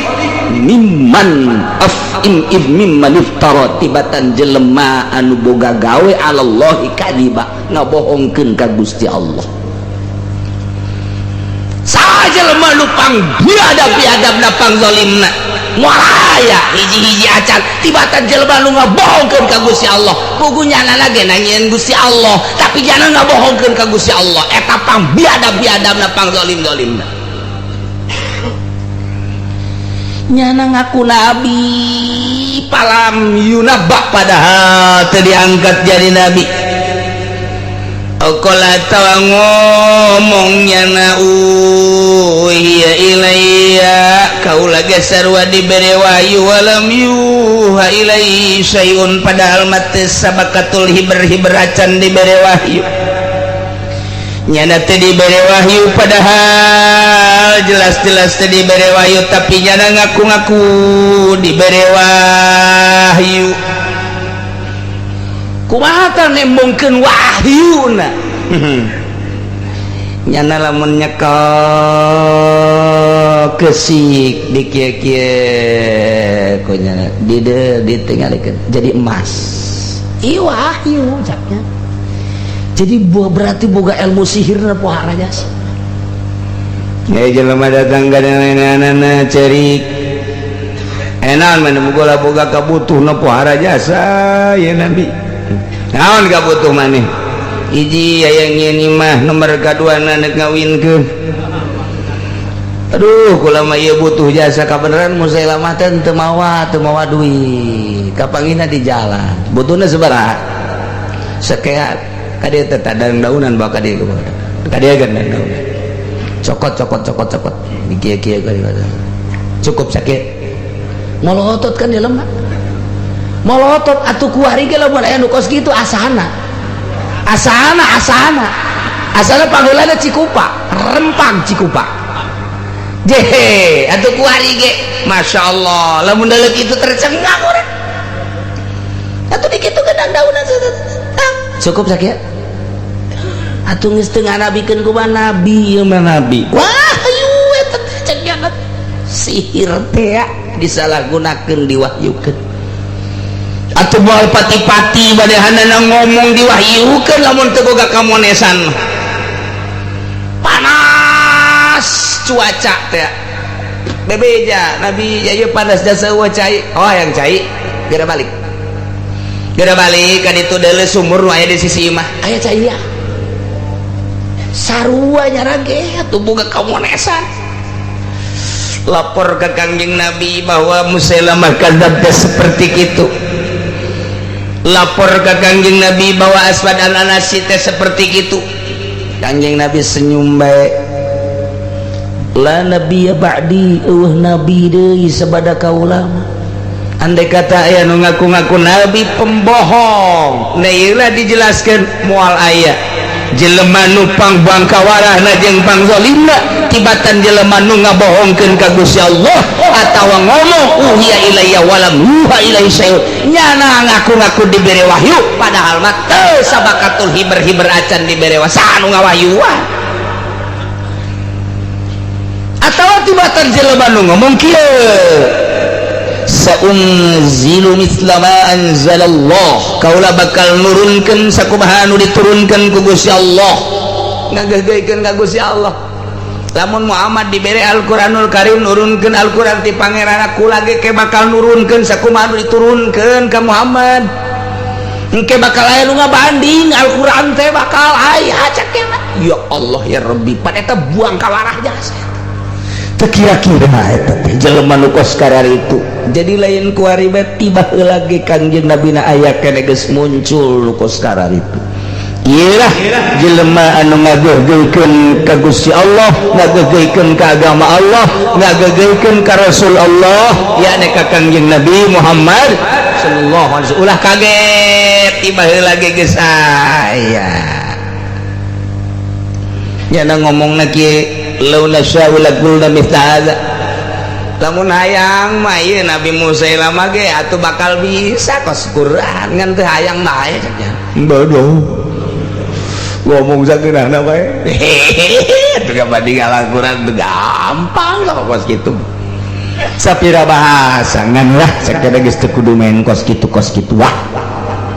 mimman iftara tibatan jelema anu boga gawe alallahi kadiba ngabohongkeun ka Gusti Allah saha jelema nu pang biadab-biadabna pang zalimna moal aya hiji-hiji acan tibatan jelema nu ngabohongkeun ka Gusti Allah pugunyana lagi nanyain Gusti Allah tapi jangan ngabohongkeun ka Gusti Allah eta pang biadab-biadabna pang zalim-zalimna nyana ngaku nabi palam yunabak padahal teu diangkat jadi nabi Qala tawa ngomongnya na uhiya ilayya kaula ge sarua dibere wahyu walam yuha ilai syai'un padahal mate sabakatul hiber-hiberacan dibere wahyu nyana teu dibere wahyu padahal jelas-jelas teu dibere wahyu tapi nyana ngaku-ngaku dibere wahyu kumaha tah nembongkeun wahyuna nyana lamun nyekel kesik di kieu-kieu ku nyana ditinggalikeun jadi emas ieu wahyu jaknya jadi berarti boga ilmu sihirna pohara jasa jelema datang ka anana cerik enak mana boga kabutuhna pohara jasa ya nabi naon kabutuh maneh hiji aya ngeuning mah nomor kaduana neuk ngawinkeun aduh kula mah ieu butuh jasa kabeneran Musailamah teh teu mawa duit kapangina di jalan butuhna sabaraha sakeat kadieu teh tadang daunan bawa kadieu kadieu gandang daunan cokot di kieu-kieu cukup sakit molotot kan jelema molotot atuh kuari ge lamun aya nu kos kitu asana panggeulana Cikupa rempang Cikupa jehe atuh kuari ge Masya Allah lamun deuleu kitu tercengang urang daunan cukup sakit atuh geus teu nganabikeun ku nabi ieu mah nabi wah ayu eta cek jangan sihir teh disalahgunakeun diwahyukeun atuh moal pati-pati badahanana ngomong diwahyukeun lamun teu boga kamonesan panas cuaca teh bebeja nabi ya panas jasa eueuh cai oh yang cai geura balik kan itu deuleu sumur nu aya di sisi imah aya cai ya sarua nyarage atuh boga kamonesan lapor ke Kangjeng Nabi bahwa Musailamah kadzab seperti itu lapor ke Kangjeng Nabi bahwa Aswad al-Anasi teh seperti itu Kangjeng Nabi senyum bae la nabiyya ba'di nabi deui sabada kaula andai kata aya nu ngaku-ngaku nabi pembohong nah ieu dijelaskeun moal aya jelema nu pangbangkawarahna jeung pangzalimna tibatan jelema nu ngabohongkeun ka Gusti Allah atawa ngomong uhiya ilayya walam yuha ilaihi syai'un nyana ngaku-ngaku dibere wahyu padahal mah teu sabakatul hiber-hiber acan dibere wahyu saha nu ngawahyuan atawa tibatan jelema nu ngomong kieu saunzilu mithla ma anzalallah kaula bakal nurunkeun sakumaha anu diturunkeun ku Gusti Allah ngageugeuykeun ka Gusti Allah lamun Muhammad dibere Al-Qur'anul Karim nurunkeun Al-Qur'an ti pangeranna kula ge ke bakal nurunkeun sakumaha anu diturunkeun ka Muhammad engke bakal aya nu ngabanding Al-Qur'an teh bakal aya cek ya Allah ya Rabbi pan eta buang kawarah jasa kira-kira eta teh jelema nu kos kararitu jadi lain kuari bet tiba lagi Kangjeng Nabi na aya kene geus muncul nu kos kararitu ieu lah jelema anu ngageugeukeun ka Gusti Allah ngageugeukeun ka agama Allah ngageugeukeun ka Rasul Allah yakni ka Kangjeng Nabi Muhammad sallallahu alaihi wasallam ulah kaget tiba lagi geus aya nyana ngomongna kieu law nasya'u laqulna mithla hadza lamun hayang mah ieu Nabi Musailamah ge atuh bakal bisa kos Quran ngan teu hayang mah aya cenah bodoh ngomong sageunana bae atuh kabanding Al-Quran teu gampang kos kitu sapira bahasa ngan lah sakada geus teu kudu main kos kitu wah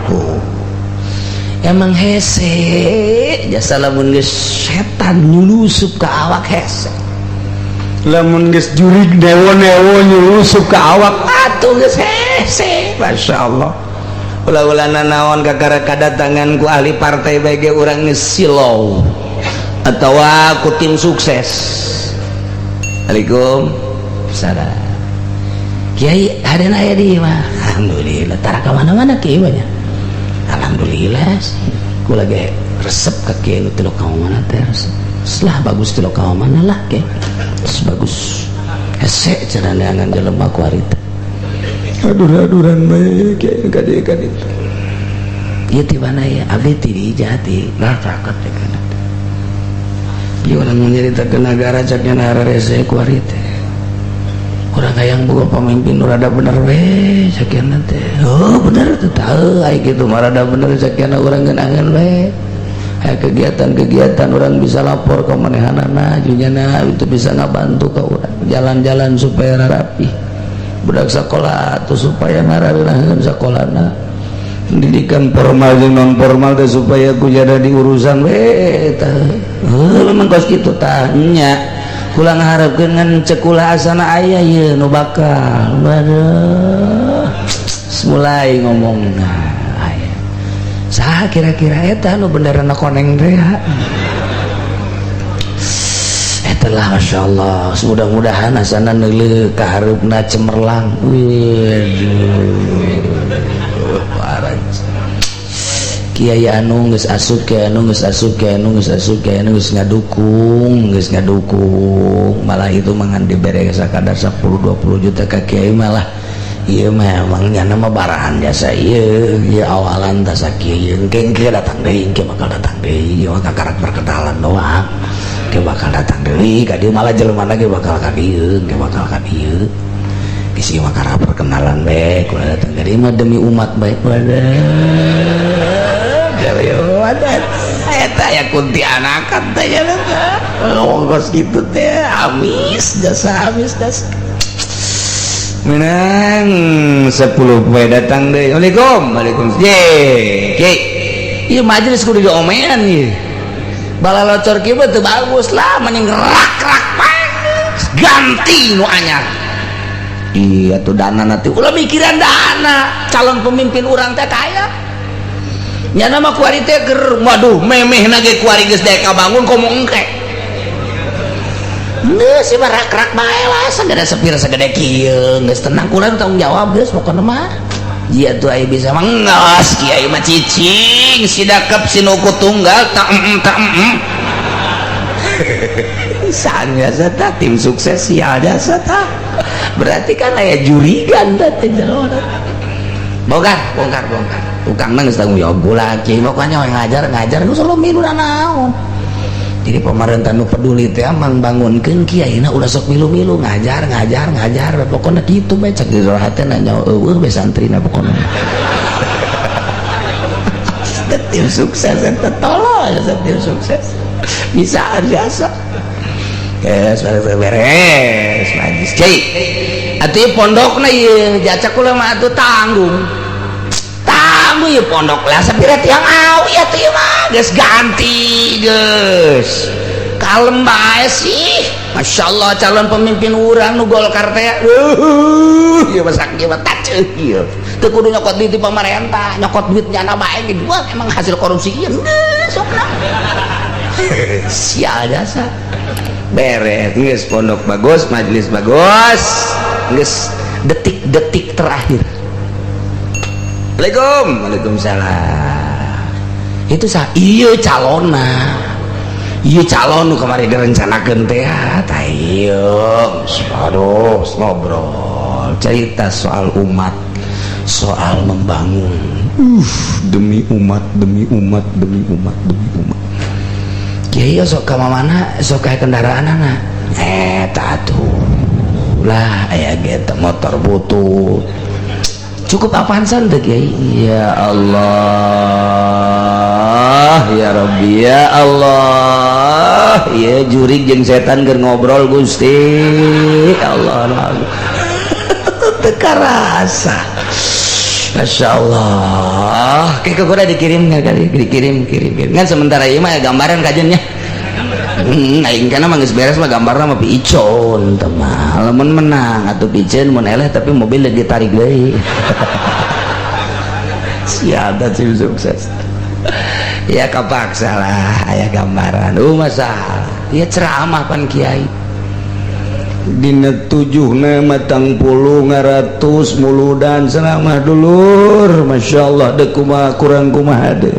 tuh emang hese jasa lamun geus setan nyulusup ka awak hese lamun geus jurig newo-newo nyulusup ka awak atuh geus hese masyaallah ulah-ulana naon kakara kadatangan ku ahli partai bage urang geus silau atawa ku tim sukses Assalamualaikum salam Kiai hadeuna aya di mah alhamdulillah tara ka mana-mana kieu nya alhamdulillah ku lagi resep ke kieu teh lokal mana teh selah bagus teh lokal mana lah ke bagus hese cenah ngan jelema ku ari teh aduh-aduhan bae kieu ka dieu ka ditu ieu ti mana ya abdi ti di Jati nah caket teh kana ieu urang nyaritakeun nagara cak nya rarese ku ari teh kurang hayang boga pamimpin nu rada bener we sakiana teh oh bener teh teu ai kitu mah rada bener sakiana urang ngeunangan we aya kegiatan-kegiatan urang bisa lapor ka manehanana junyana itu bisa ngabantu ka urang jalan-jalan supaya rapi budak sakola tuh supaya ngarareunaheun sakolana pendidikan formal jeung non formal teh supaya ku jada di urusan we tah memang kos kitu tah nya kula ngaharapkeun ngan cek kula asana aya ieu nu bakal waduh mulai ngomongna aya saha kira-kira eta nu benerana koneng teh eta lah masyaallah mudah-mudahan asana neuleuh ka hareupna cemerlang parah Kiai anu geus asup ke anu geus asup ke anu geus asup ke anu geus ngadukung malah itu mangan dibere sakadar 10-20 juta ka kiai malah ieu mah emang nyana mah barahan jasa ieu awalan tah sakieu engke datang deui engke bakal datang deui ieu mah kakarak perkenalan doang engke bakal datang deui ka dieu malah jelema lagi bakal ka dieu engke bakal ka dieu kisi makara perkenalan baik ulah datang dari mah demi umat baik pada wadah eta ya kunti anakan teh ngongkos gitu teh amis jasa menang 10 poe datang deh. Waalaikumsalam ye ieu majelis kudu diomean ieu bala locor kieu teu bagus lah mending rak-rak bae ganti nu anyar iya tuh dana nanti ulah mikiran dana calon pemimpin urang teh kaya nya nama kuari teh ger waduh memehna ge kuari geus daek kabangun komo engke geus si rak-rak bae lah sagede sepir sagede kieu geus tenang kurang tanggung jawab geus pokona mah iya tuh aya bisa mangos kiai mah cicing si dakep si nuku tunggal tak sang jasa tak tim sukses sial jasa tak berarti kan aya jurigan teh bongkar tukang nang geus tanggung jawab gula kiai pokoknya ngajar geus lo milu naon jadi pemerintah nu peduli teh mang bangunkeun kiaina udah sok milu-milu ngajar pokoknya kitu bae cek dirahatna nyawa eueuh be santrina pokoknya tim sukses eta tolol tim sukses bisa jasa yes beres majlis cai atuh pondokna ieu jacak kula mah atuh tanggung ieu pondok lah sapira tiang awi atuh ieu mah geus ganti geus kalem bae sih masyaallah calon pemimpin urang nu Golkar teh ieu mah sakieu mah taceuh ieu teu kudu nyokot duit di pamarentah nyokot duit nyana bae ge dua emang hasil korupsi ieu sokna sial jasa beres geus pondok bagus majelis bagus geus detik-detik terakhir Waalaikumsalam itu iya calonna iya calon nu kemarin direncanakeun teh ieu aduh ngobrol cerita soal umat soal membangun demi umat kiai sok ka mana sok ka kendaraanana eta atuh lah aya ge motor butut cukup apaan teh kiai ya Allah ya Rabbi ya Allah ya jurig jeung setan keur ngobrol Gusti Allah teka rasa Masya Allah kayak kuda dikirim kan sementara ini mah gambaran kajennya aing kana mah geus beres mah gambarna mah piicon teh mah lamun menang atuh piceun mun eleh tapi mobil lagi tarik deui siada tim sukses ya kapaksa lah aya gambaran masalah ya ceramah pan kiai dina 7 matang puluh ngaratus muludan ceramah dulur Masya Allah dek kumaha kurang kumaha deh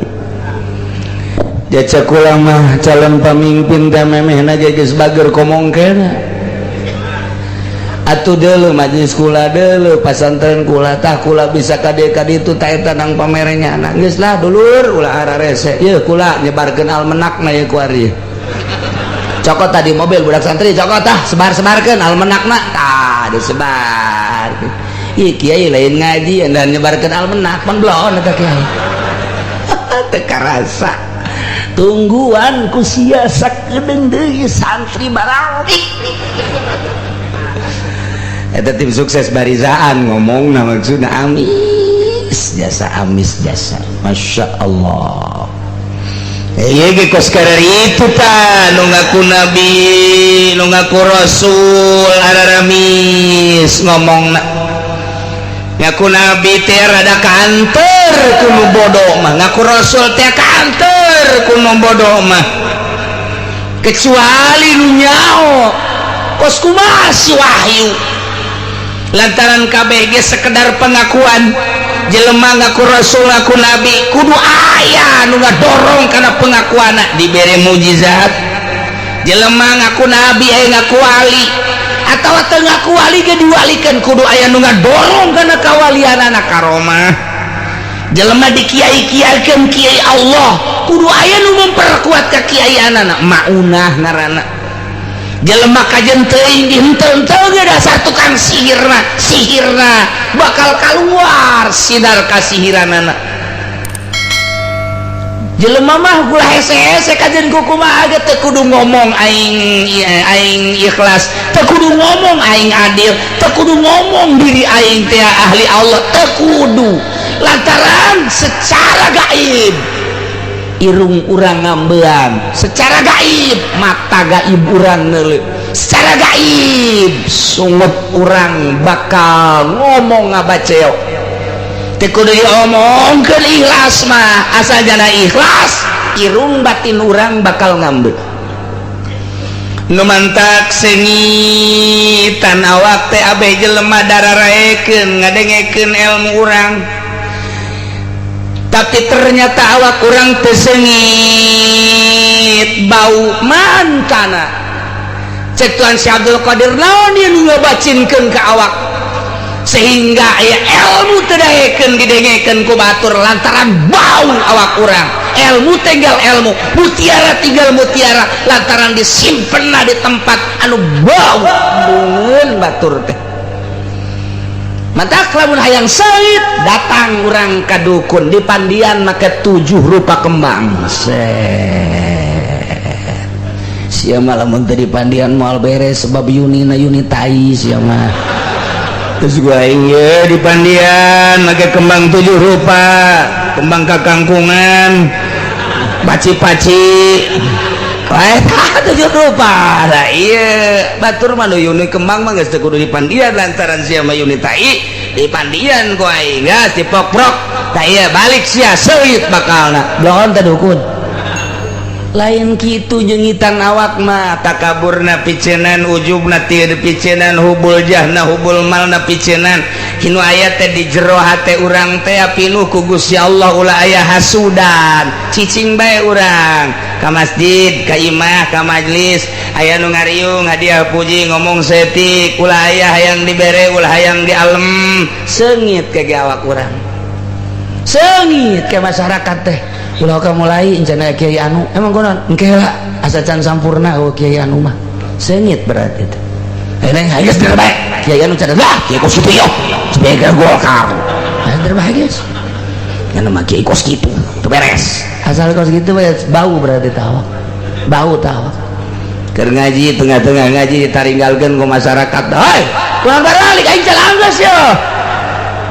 jaca kula mah calon pamimpin teh memehna geus bager komongkeuna atuh deuleu majelis kula deuleu pasantren kula tah kula bisa ka ditu tah eta nang pamerenya geus lah dulur ulah ararese ieu kula nyebarkeun almanakna ye ku ari cokot tadi mobil budak santri cokot tah sebar-sebarkeun almanakna tah disebar ieu kiai lain ngaji dan nyebarkeun almanak pan blon eta kiai teu karasa tungguan ku sia sakedeung deui santri barang eta tim sukses barizaan ngomongna maksudna amis jasa Masya Allah iya ge kos karari itu ta nu ngaku nabi nu ngaku rasul araramis ngomongna ngaku nabi teh rada kantor kuno bodoh mah ngaku rasul teh kantor kuno bodoh mah kecuali nu nyao kos kumaha si wahyu lantaran kabeh ge sekedar pengakuan jelema ngaku rasul ngaku nabi kudu aya nu ngadorong kana pengakuanna dibere mujizat jelema ngaku nabi aya ngaku wali atawa teu ngaku wali ge diwalikeun kudu aya nu ngadorong kana kawalianana karomah jelema dikiai-kiaikeun kiai Allah kudu aya nu memperkuat kakiaianana maunah ngaranna jelema kajen teuing dihenteu-henteu ge dasar tukang sihirna bakal keluar sinar kasihiranana. Jelema mah gula hese-hese kajen kumaha ge teu kudu ngomong aing ikhlas, teu kudu ngomong aing adil, teu kudu ngomong diri aing teh ahli Allah, teu kudu. Lantaran secara gaib irung urang ngambean, secara gaib mata gaib urang neuleuh, secara gaib sungut urang bakal ngomong ngabaceok. Teu kudu diomongkeun ikhlas mah, asal jana ikhlas irung batin urang bakal ngambeun. Nu mantak sengitan awak teh abeh jelema dararaekeun ngadengekeun ilmu urang, tapi ternyata awak kurang tersengit bau mantana. Cek Tuan Syekh Abdul Qadir naon dia ngabacinkeun ka awak sehingga aya ilmu teu daekeun didengekeun ku batur lantaran bau awak urang. Ilmu tinggal ilmu, mutiara tinggal mutiara lantaran disimpenna di tempat anu bau beun batur teh. Mantap lamun hayang seuit datang urang ka dukun di pandian make 7 rupa kembang. Sia mah lamun teu di pandian moal beres sebab yunina yuni tai sia mah. Terus gua aing ye di pandian make kembang 7 rupa, kembang kakangkungan, paci-paci. Wae tah 7 rupa. Lah ieu batur mah nu yuni kembang mah geus teu kudu di pandian lantaran sia mah yuni tai di pandian ku aing geus dipokrok. Tah ieu balik sia seuit bakalna. Blon teh dukun. Lain kitu jengitan awak mah takaburna picenan, ujubna teu picenan, hubul jahna hubul malna picenan. Hinu aya teh di jero hate urang teh pinuh ku Gusti Allah ulah aya hasudan. Cicing bae urang ka masjid, ka imah, ka majelis, aya nu ngariung hadiah puji ngomong setik, ulah aya hayang dibere, ulah hayang dialem, seungit ke awak urang. Seungit ke masyarakat teh. Ulah ka mulai encan aya kiai anu, emang kunaon? Engke lah asa can sampurna oh kiai anu mah. Seungit berarti teh. Eneng geus deueur bae. Kiai anu cadet lah, kiai kos kitu yo. Supaya golkar. Deueur bae geus. Nya mah kiai kos kitu, teu beres. Asal kos gitu bau berarti tawa, bau tawa. Keur ngaji tengah-tengah ngaji ditaringgalkeun ku masyarakat. Hei, pulang balik aing jalan geus yo.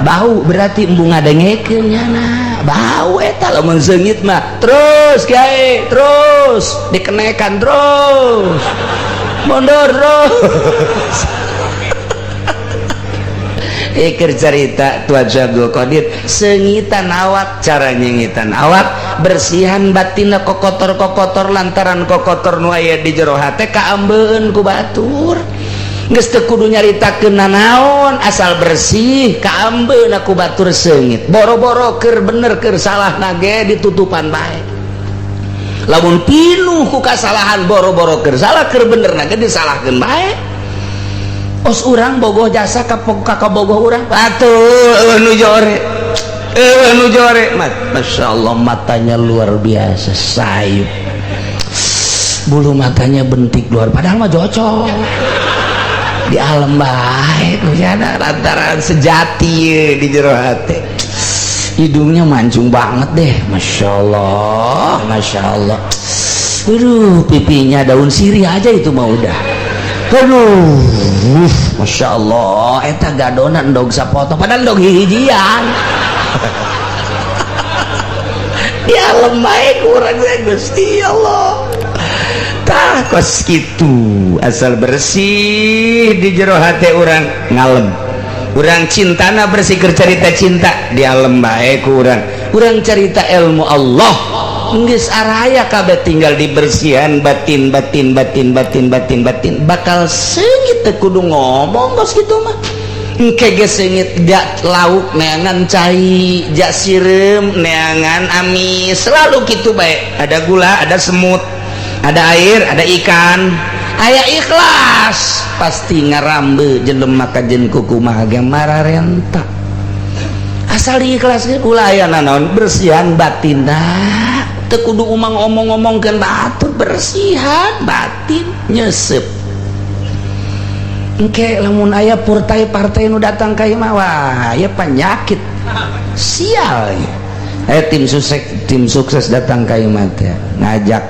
Bau berarti embung ngadengekeun nya na. Bau eta lamun seungit mah. Terus kiai, terus dikenekan terus. Mundur terus. Ikir cerita Tuan Syekh Abdul Qadir sengitan awak, cara nyengitan awak bersihan batinna kokotor-kokotor lantaran kokotor nu aya di jero hate kaambeun ku batur. Geus teu kudu nyaritakeun nanaon asal bersih kaambeun ku batur seungit. Boro-boro keur bener keur salah nage ditutupan bae. Lamun pinuh ku kasalahan boro-boro keur salah keur bener nage disalahkeun bae. Os urang bogoh jasa ka bogoh urang batur nu jore Masya Allah matanya luar biasa sayup bulu matanya bentik luar padahal mah cocok di alam bae kuyana lantaran sejati di jero hate. Hidungnya mancung banget deh, Masya Allah, Masya Allah. Aduh, pipinya daun sirih aja itu mah udah. Aduh, Masya Allah, eta gadonan dog sapotong, padahal dog hijian. Ya lemah kurang saya Gusti Allah. Tah kos kitu, asal bersih di jero hate urang ngalem. Urang cintana bersih keur carita cinta di alam bae ku urang carita ilmu Allah. Geus araya kabeh tinggal dibersihan batin bakal seungit teu kudu ngomong geus kitu mah engke geus seungit jak lauk neangan cai jak sireum neangan amis selalu kitu bae ada gula ada semut ada air ada ikan aya ikhlas pasti ngarambe jelema kajen kukumaha ge mararenta asal diikhlaskeun ulah aya naon bersihan batinna teu kudu umang omong-omongkeun batur bersihan batin nyesep engke lamun aya partai nu datang ka imah wah aya penyakit sial tim sukses datang ka imah teh ngajak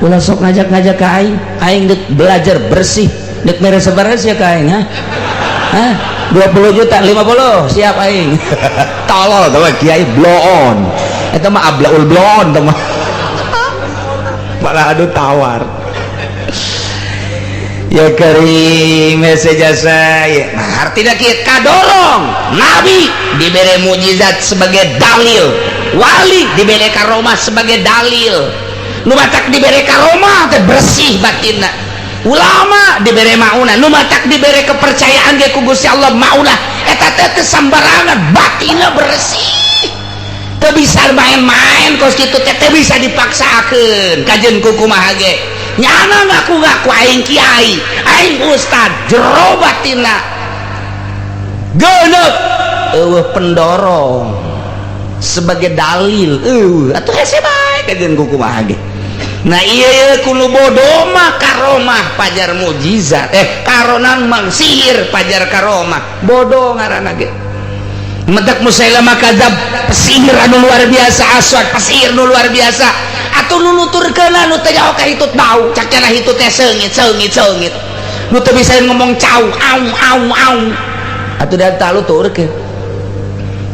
ulah sok ngajak ka aing dek belajar bersih dek mere sabares ya ka aing 20 juta 50 siap aing tolol teh kiai blow on eta mah ablaul blow on teh mah malah adu tawar ya karim sejasa ya nah artinya kita kadolong nabi diberi mujizat sebagai dalil wali diberi karomah sebagai dalil nu matak diberi karomah teh bersih batinna ulama diberi mauna nu matak diberi kepercayaan ge ku Gusti Allah mauna eta teh sambarangan batinna bersih teu bisa main-main kos kitu teh teu bisa dipaksakeun kajeun ku kumaha ge nyana ngaku aing kiai aing ustad jero batinna geuneup eueuh pendorong sebagai dalil atuh hese bae kajeun ku kumaha ge nah iya kulo bodoh mah karomah pajar mujizat karonan mang sihir pajar karomah bodoh ngaranna ge mentak Musailamah kadzab pesihir anu luar biasa aswad pesihir nu luar biasa atuh nu nuturkeun anu teh jauh ka hitut bau cak cenah hitut teh seungit nu teu bisa ngomong cau au atuh da talu turkeun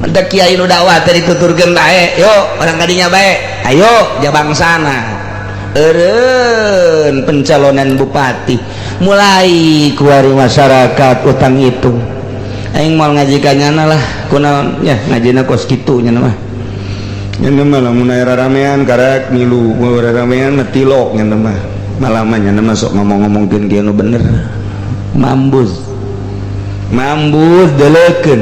mentak kiai nu dakwah teh dituturkeun bae yo orang kadinya bae ayo jabangsana eureun pencalonan bupati mulai kuari masyarakat utang hitung aing moal ngaji ka nyana lah kunaon nya ngajina kos kitu nya mah nya mah lamun aya ramean karek ngilu ramean mah tilok nya mah malaman nya mah sok ngomong-ngomongkeun kieu nu bener mambus deleukeun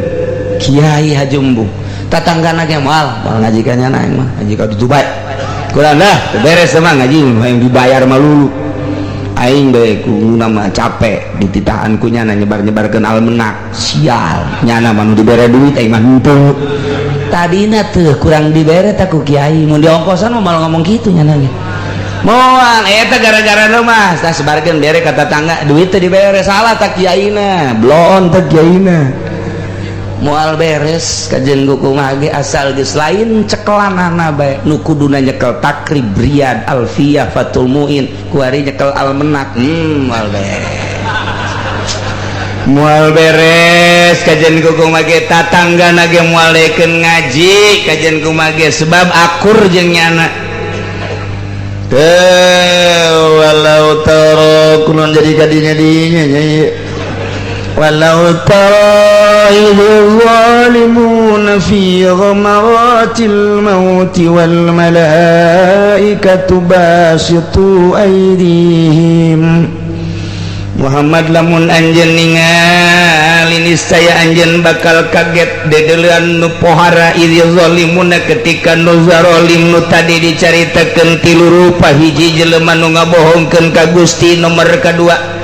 kiai hajumbu tatanggana ge moal ngaji ka nyana aing mah ngaji ka ditu bae kurang dah beres mah ngaji yang dibayar mah lulu aing bae ku nama capek dititahan ku nyana nyebar-nyebarkeun almenak sial nyana mah nu dibere duit aing mah henteu tadina teu kurang dibere ta ku kiai mun diongkosan mah malah ngomong kitu nyana ge moal eta gara-gara nu mah tah sebarkeun bere ka tetangga duit teh dibere salah ta kiaina blon ta kiaina moal beres kajeun kumaha ge asal geus lain cekelanana bae nu kuduna nyekel takrib riyad alfiyah fatul muin kuari nyekel almenak moal beres kajeun kumaha ge tatanggana ge moal dekeun ngaji kajeun kumaha ge sebab akur jeung nyana walau tara kunaon jadi kadinya dinya nya walau tara idh zalimuna fi ghamaratil mauti wal malaikatu basitu aydihim Muhammad lamun anjeun ningali niscaya anjeun bakal kaget dedeuleun nu pohara idh zalimuna ketika nu zalim nu tadi dicaritakeun tilu rupa hiji jelema nu ngabohongkeun ka Gusti nomor kadua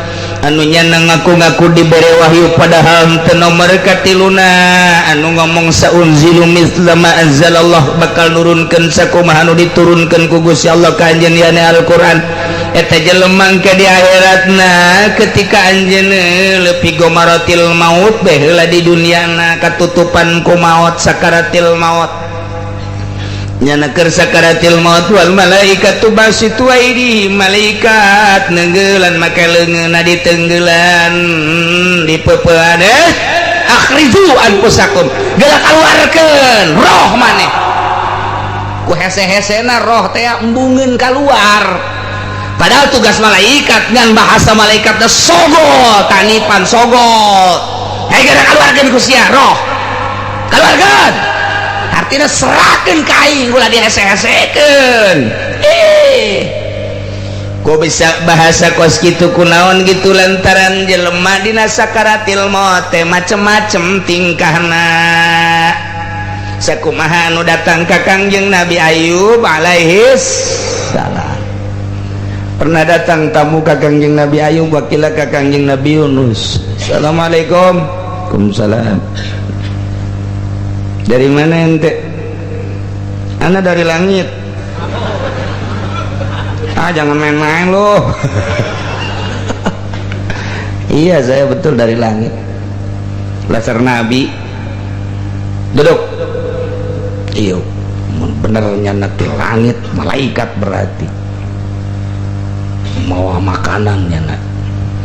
anu nyana ngaku-ngaku diberi wahyu padahal teu nomor katiluna anu ngomong saunzilu mithla ma anzalallah bakal nurunkeun sakumaha anu diturunkeun ku Gusti Allah ka anjeun yana Al-Qur'an eta jelema engke di akhiratna ketika anjeun leupi gomaratil maut beh heula di duniana katutupan ku maut sakaratil maut nyana keur sakaratil maut wal malaikatu basitu aidihim malaikat nenggeulan make leungeunna ditenggeulan dipeupeun akhriju anfusakum geula kaluarkeun roh maneh ku hese-hesena roh teh embungeun kaluar padahal tugas malaikat ngan bahasa malaikatna sogo tanipan sogo geura kaluarkeun ku sia roh kaluarkeun artinya serahkan kain gula dihese-hesekeun kok bisa bahasa kos gitu kunaon gitu lantaran jelema dina sakaratil maut teh macem-macem tingkahna sakumaha nu datang ka Kangjeng Nabi Ayub alaihis salam pernah datang tamu ka Kangjeng Nabi Ayub wakila ka Kangjeng Nabi Yunus assalamualaikum waalaikumsalam dari mana ente? Ana dari langit. Jangan main-main loh. Iya, saya betul dari langit. Laser Nabi duduk. Iya, benernya nanti langit malaikat berarti mau makanannya nak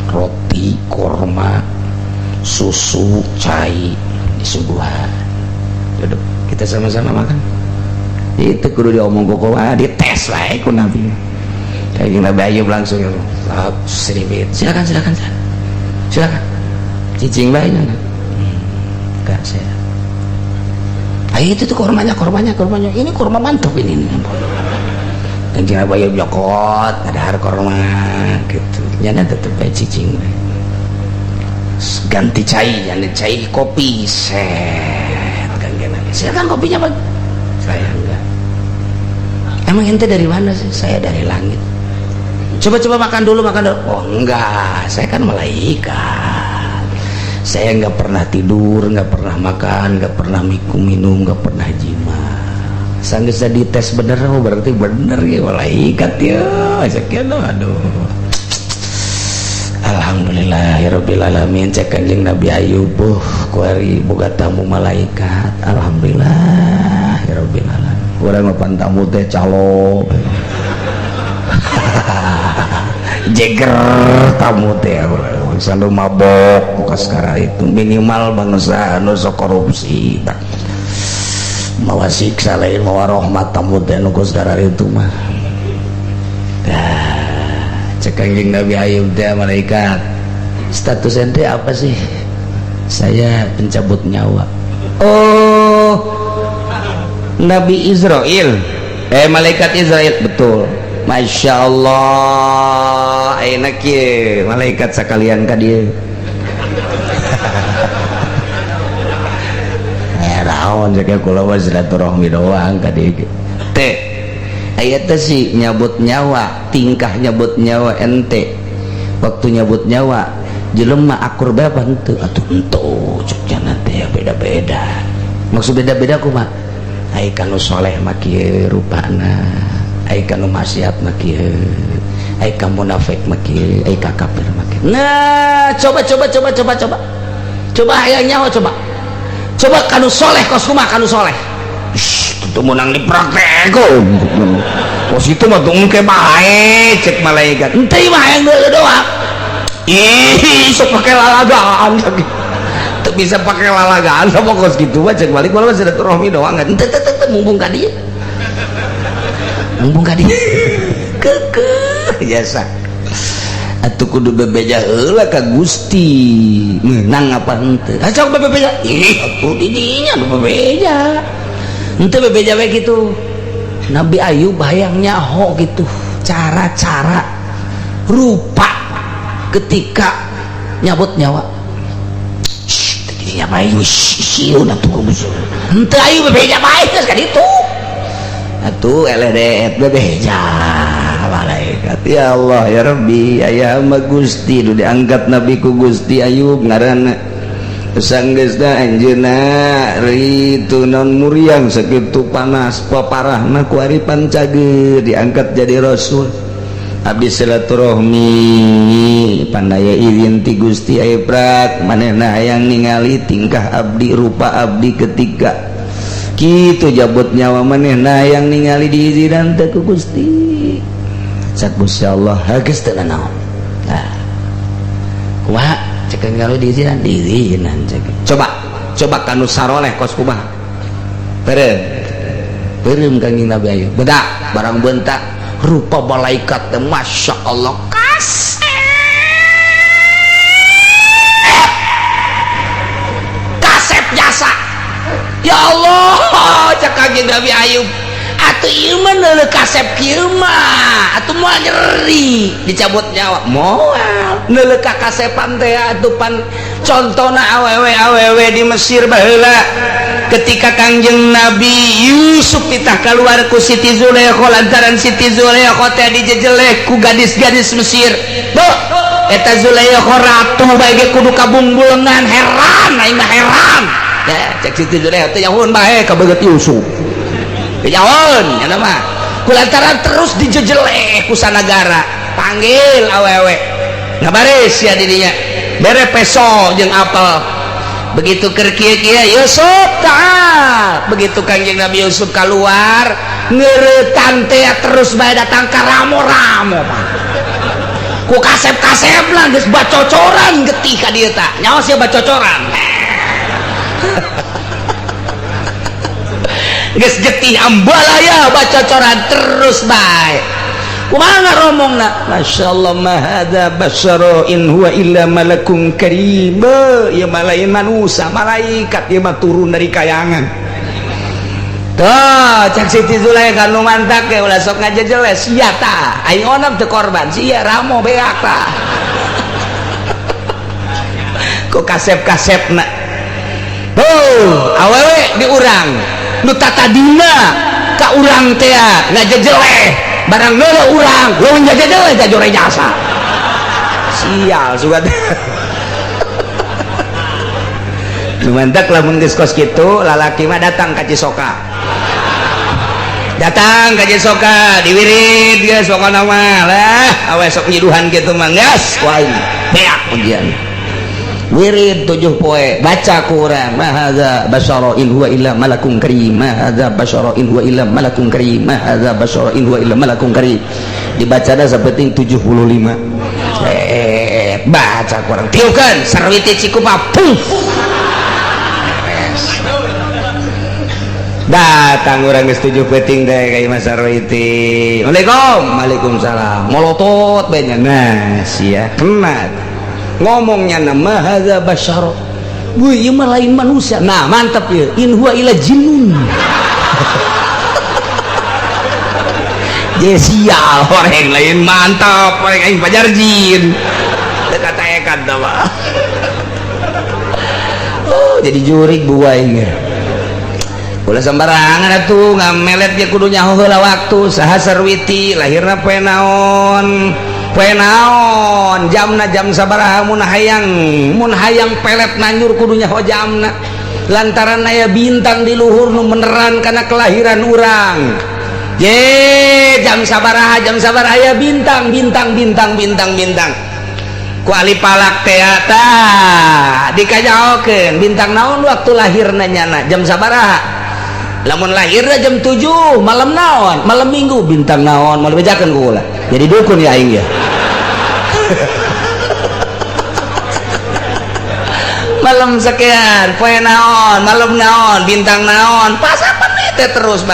roti, korma, susu, cai disuguhan. Duduk, kita sama-sama makan. Itu kudu diomong kok dites wae ku Nabi. Kayak Nabi Ayub langsung seribit. Silakan. Cicing bae nya. Enggak saya. Itu tuh kormanya. Ini korma mantap ini. Kanjeng Nabi Ayub nyokot, ada korma gitu. Nyana tetep bae cicing bae. Ganti cai, cai kopi set. Kanjeng Nabi. Silakan kopinya, Pak. Saya enggak. Emang ente dari mana sih? Saya dari langit. Coba makan dulu. Oh enggak, saya kan malaikat. Saya enggak pernah tidur, enggak pernah makan, enggak pernah minum, enggak pernah jima. Sanggeus dites bener, oh berarti bener ya malaikat ya. Sekian aduh. Alhamdulillahirabbil alamin. Cek Kanjeng Nabi Ayub kuari boga tamu malaikat. Alhamdulillahirabbil alamin. Urang mah tamu teh calo. Jeger tamu teh selalu mabok ke sekarang itu minimal bangsa anu sok korupsi tak mawa siksa lain mawa rahmat tamu teh anu sekarang itu mah. Cek Kanjeng Nabi Ayub teh malaikat, status ente apa sih? Saya pencabut nyawa. Oh, Nabi Israel, malaikat Israel, betul. Masya Allah, enak ya malaikat sekalian ka dia. Naon jaga kula mah silaturahmi doang ka dia. Teh, aya teh si nyabut nyawa, tingkah nyabut nyawa ente. Waktu nyabut nyawa, jelema akur bae apa henteu? Atuh henteu, cuknya teh beda-beda. Maksud beda-beda kumaha? Ai kanu soleh mah kieu rupana. Ai kanu maksiat mah kieu, ai ka munafik mah kieu, ai ka kafir mah kieu. Nah, coba hayang nyawa coba kanu soleh kos kumaha kanu soleh. Itu menang di praktek kos itu mah tuh engke bae cek malaikat. Henteu mah hayang doang. Ih, sok pake lalagaan lagi. Teu bisa pake lalagaan sama kos gitu mah cek balik malah silaturahmi doang. Henteu mumpung ka dieu. Mumpung ka dieu kekeh biasa atuh kudu bebeja heula ka Gusti meunang apa henteu acok bebeja atuh di dinya nu bebeja henteu bebeja we kitu. Nabi Ayub hayang nyaho gitu cara-cara rupa ketika nyabut nyawa didinya bae sieun atuh henteu Ayub bebeja bae geus ka ditu atuh LDF bebeja malaikat. Ya Allah ya Rabbi aya mah Gusti nu diangkat Nabi ku Gusti Ayub ngaranna sanggeusna anjeunna ritu non muriang sakitu panas paparahna ku ari pancageur diangkat jadi rasul. Abdi silaturahmi pandaya izin ti Gusti Aiprak manehna hayang ningali tingkah abdi rupa abdi ketika gitu jabut nyawa manehna yang ningali diizinan teh ku Gusti cak Gusti Allah geus teu naon. Nah kumaha cek kalau diizinan cek coba kanu saroleh kos kumaha beureum Kanjeng Nabi Ayub bedak barang bentak rupa malaikat teh Masya Allah kasep jasa. Ya Allah cak Kanjeng Nabi Ayub atuh ieu mah neuleuh kasep kieu mah atuh moal nyeri dicabut nyawa moal neuleuh ka kasepan teh atuh pan contona awewe di Mesir baheula ketika Kanjeng Nabi Yusuf ditah keluar ku Siti Zulaikha lantaran Siti Zulaikha teh dijejeleh ku gadis-gadis Mesir. Tuh eta Zulaikha ratu bae ge kudu kabungbulengan heran aing mah heran. Ya, cek Siti Zulaikha teh nyahoon bae ka beugeut Yusuf. Nyahoon nya mah. Kulantaran terus dijejeleh ku sanagara. Panggil awewe. Ngabaris ya di dinya. bere peso jeung apel begitu keur kieu-kieu Yusuf tah begitu Kangjeng Nabi Yusuf keluar ngeuretan teh terus bae datang ka ramo-ramo ku kasep-kasep lah geus bacocoran getih ka dieu tah nyaos ya bacocoran geus getih ambalaya bacocoran terus bae kumaha ngomongna masyaallah ma hadza basyara in huwa illa malakun karim ya malain manusia malaikat ieu mah turun dari kayangan tuh cak Siti Zulaikha nu mantak ge ulah sok ngajejeles sia tah aing onam teu korban sia ramo beak tah ku kasep-kasepna awewe di urang nu tatadina ka urang teh ngajejeleh barang nolo urang lu menjaga jajore jasa sial sugat lumantak lamun geus kos kitu lalaki mah datang ka Cisoka diwirid geus pokona mah lah awe sok nyiduhan kitu mah geus wae beak ujian wirid 7 poe baca ku urang ma hadza basyara in huwa illa malakun karim ma hadza basyara in huwa illa malakun karim ma hadza basyara in huwa illa malakun karim dibaca dah sapenting 75 baca ku urang tiukeun sarwiti Cikupa pung datang urang geus 7 peting teh ka Imam Sarwiti Waalaikumsalam molotot banyak nah sia kena ngomongnya nama hadza basyara wih ieu mah lain manusia nah mantap ya in huwa illa jinnun sial orang lain mantap orang aing pajar jin teu kataekan tah mah jadi jurig buai ge ulah sembarangan atuh ngamelet ge kudu nyaho heula waktu saha Sarwiti lahirna poe naon jamna jam sabaraha mun hayang pelet nanjur kudunya ho jamna lantaran aya bintang di luhur nu meneran kana kelahiran urang jam sabaraha aya bintang ku ali palak teh tah dikajaokeun bintang naon waktu lahirna nyana jam sabaraha lamun lahirna jam 7 malam naon malam minggu bintang naon moal bejakeun ku ulah jadi dukun ya aing ya malam sekian poe naon malam naon bintang naon pas apa teh terus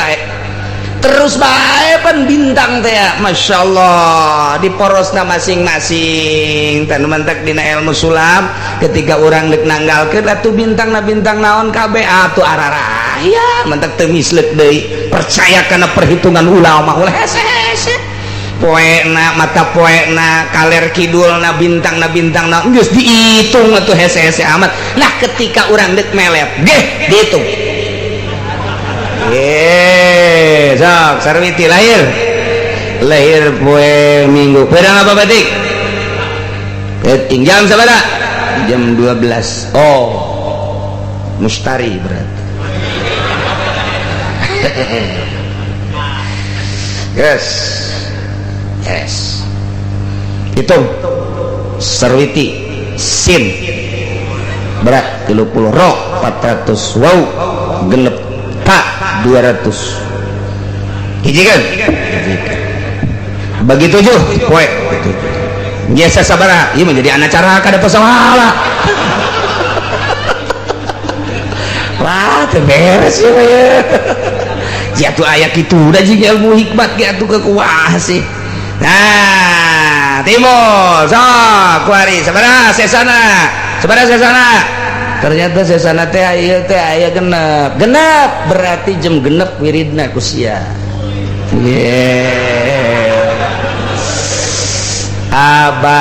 bae pan bintang teh masyaallah di porosna masing-masing tan mantak dina ilmu sulam ketika orang dek nanggalkeun atuh bintang naon kabeh atuh ararah ya mantak teu misleuk deui percaya kana perhitungan ulama ulah hese-hese poena mata poena kaler kidulna bintangna geus diitung atuh hese-hese amat nah ketika urang dek melet geh diitung sok Sarwiti lahir poe minggu pedang apa batik jam sabaraha jam 12 mustari berarti yes hitung Sarwiti sin berat 30 rok 400 wow genep pak 200 hiji kan bagi 7 poe biasa sabaraha ieu menjadi anak cara kada pasawahala wah teu beres ya jatuh ayat itu udah juga ilmu hikmat gitu kekuah sih nah timur sok kuari sabaraha sesana ternyata sesana teh aya genep berarti jam genep wiridna ku sia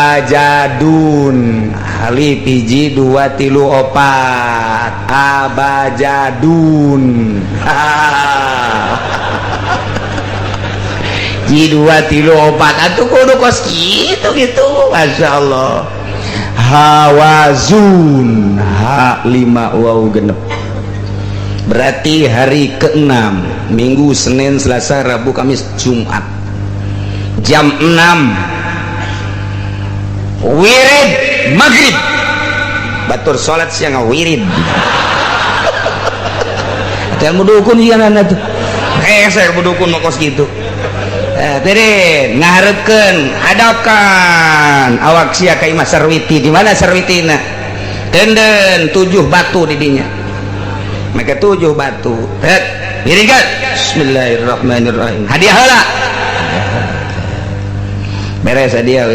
abajadun alif hiji 2 3 4 abajadun ji 2 3 4 atuh kudu kos gitu Masya Allah hawazun H5 waw genep berarti hari ke-6 Minggu, Senin, Selasa, Rabu, Kamis, Jumat jam 6 wirid maghrib batur salat siang wirid atuh ilmu dukun sih anak tuh saya ilmu dukun mah kos gitu tadi ngaharepkeun hadapkan awak sia ka Imah Sarwiti. Di mana Sarwitina? Denden 7 batu di dinya mereka 7 batu miringkan bismillahirrahmanirrahim hadiah heula beres hadiah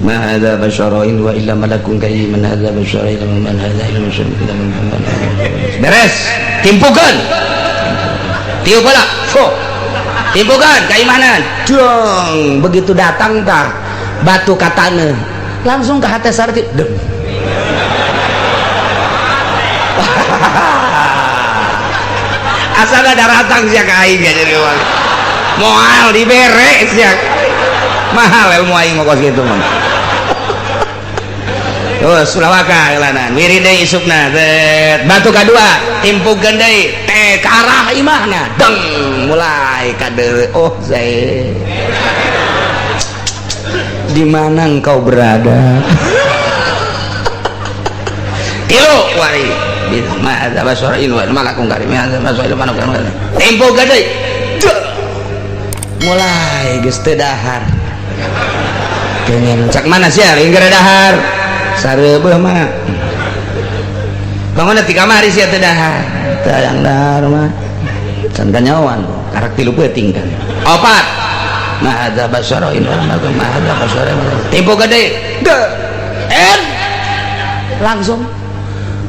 ma hadza basyarain wa illa malakun kayyiman hadza basyarain wa man hadza illa masyarain beres timpukeun tiup heula timpukeun kaimanan dong begitu datang tah batu katana langsung ke hati Sarti dem asal ada ratang siak aing ya jadi moal dibere siak mahal ilmu aing mau kos gitu mah sulawaka kelanan wirid deui isupna batu kadua timpukeun deui teh ka arah imahna deng mulai kadeure saya di mana engkau berada tilu wari ma'adza basyarain wa malakun karim ma'adza basyarain wa malakun karim tempo gede mulai geus teu dahar pengen cak mana sia ring gara dahar sareubeuh mah bangunna ti kamari sia teu dahar tayang dahar mah can kanyawan karak 3 peuting kan 4 ma'adza basyarain wa malakun ma'adza basyarain tempo gede langsung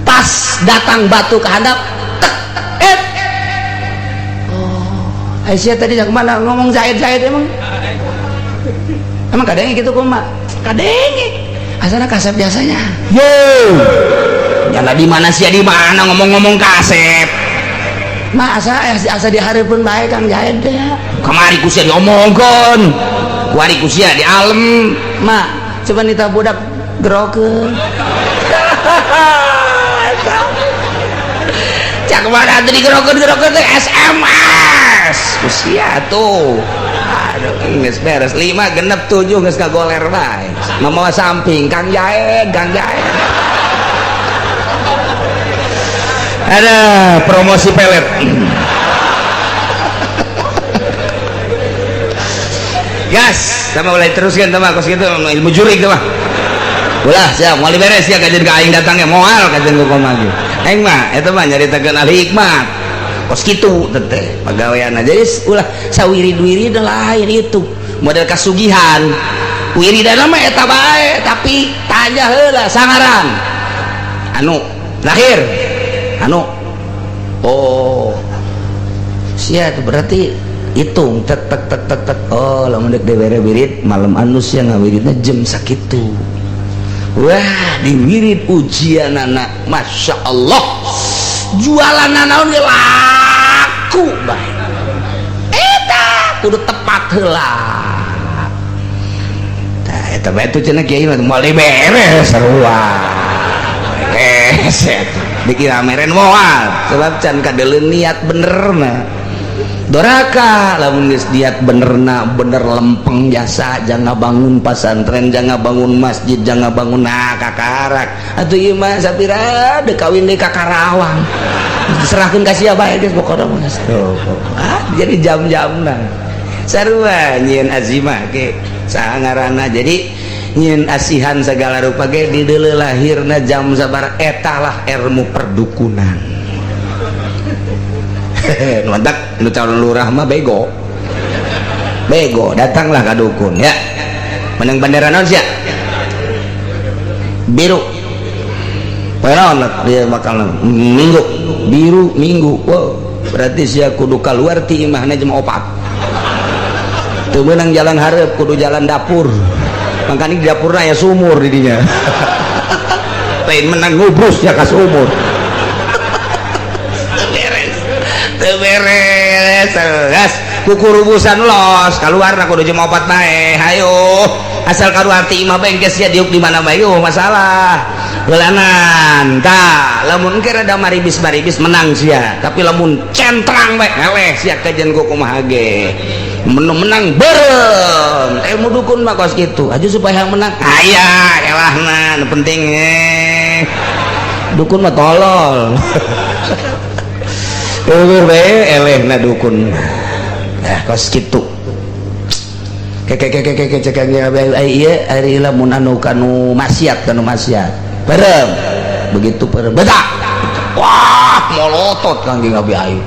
pas datang batu ke handap Aisyah tadi yang kemana ngomong Zaid emang kadangnya gitu kok mak kadangnya asalnya kasep biasanya nyala di mana sih di mana ngomong kasep mak asa di hari pun baik Kang Zaid ya kemari kusia diomongkan wari kusia di alam mak coba nita budak gerokeun cak mana tadi gerokeun SMS usia tuh aduh geus beres 5 genep 7 geus kagoler bae mamawa samping Kang Jaed ada promosi pelet gas sama mulai teruskan teman kos gitu ilmu jurik teman ulah siap mau beres ya kajian ke aing datangnya moal kajian ke komagi aing mah eta mah nyaritakeun ahli hikmat kos kitu teh pagawean jadi ulah sawirid-wirid lain itu model kasugihan wiridan mah eta bae tapi tanya heula sangaran anu lahir anu oh sia itu berarti hitung tek oh lamun dek dewere wirid malam anus yang ngawiridna jam sakitu wah diwirid ujian anak masya Allah jualan naon laku baik eta kudu tepat heula tah eta bae tuh cenah kiai mah moal beres sarua beres dikira meren moal sebab can kadeuleun niat bener mah doraka lamun geus diat benerna bener lempeng jasa jangan bangun pasantren jangan bangun masjid jangan bangun kakarak atuh ieu mah sapira deuk kawin deui ka Karawang diserahkeun ka sia bae geus pokona mah jadi jam-jamna sarua nyieun azimah ge saha ngaranna jadi nyieun asihan segala rupa ge di deuleu lahirna jam sabar eta lah ilmu perdukunan mantak nu calon lurah mah bego datanglah ka dukun ya menang bandara naon sia biru naon dia bakal minggu biru minggu wow berarti sia kudu keluar ti imahna jam 4 teu meunang jalan hareup kudu jalan dapur makanya di dapurna ya sumur di dinya lain menang ngubrus ya ka sumur beres gas kukurubusan los keluar nak kudu jam 4 bae hayo asal karuar ti imah bengkes ya diuk di mana bae masalah belanan tah lamun keur ada maribis menang sia tapi lamun centrang bae eleh sia kajian ku kumaha ge menang berem ilmu dukun mah kos gitu aja supaya yang menang ayah elahna nu penting dukun mah tolol elehna dukun nah kos gitu cekanya ieu ari lamun anu kanu maksiat berem begitu berem bedak wah molotot kangge Abi Ayu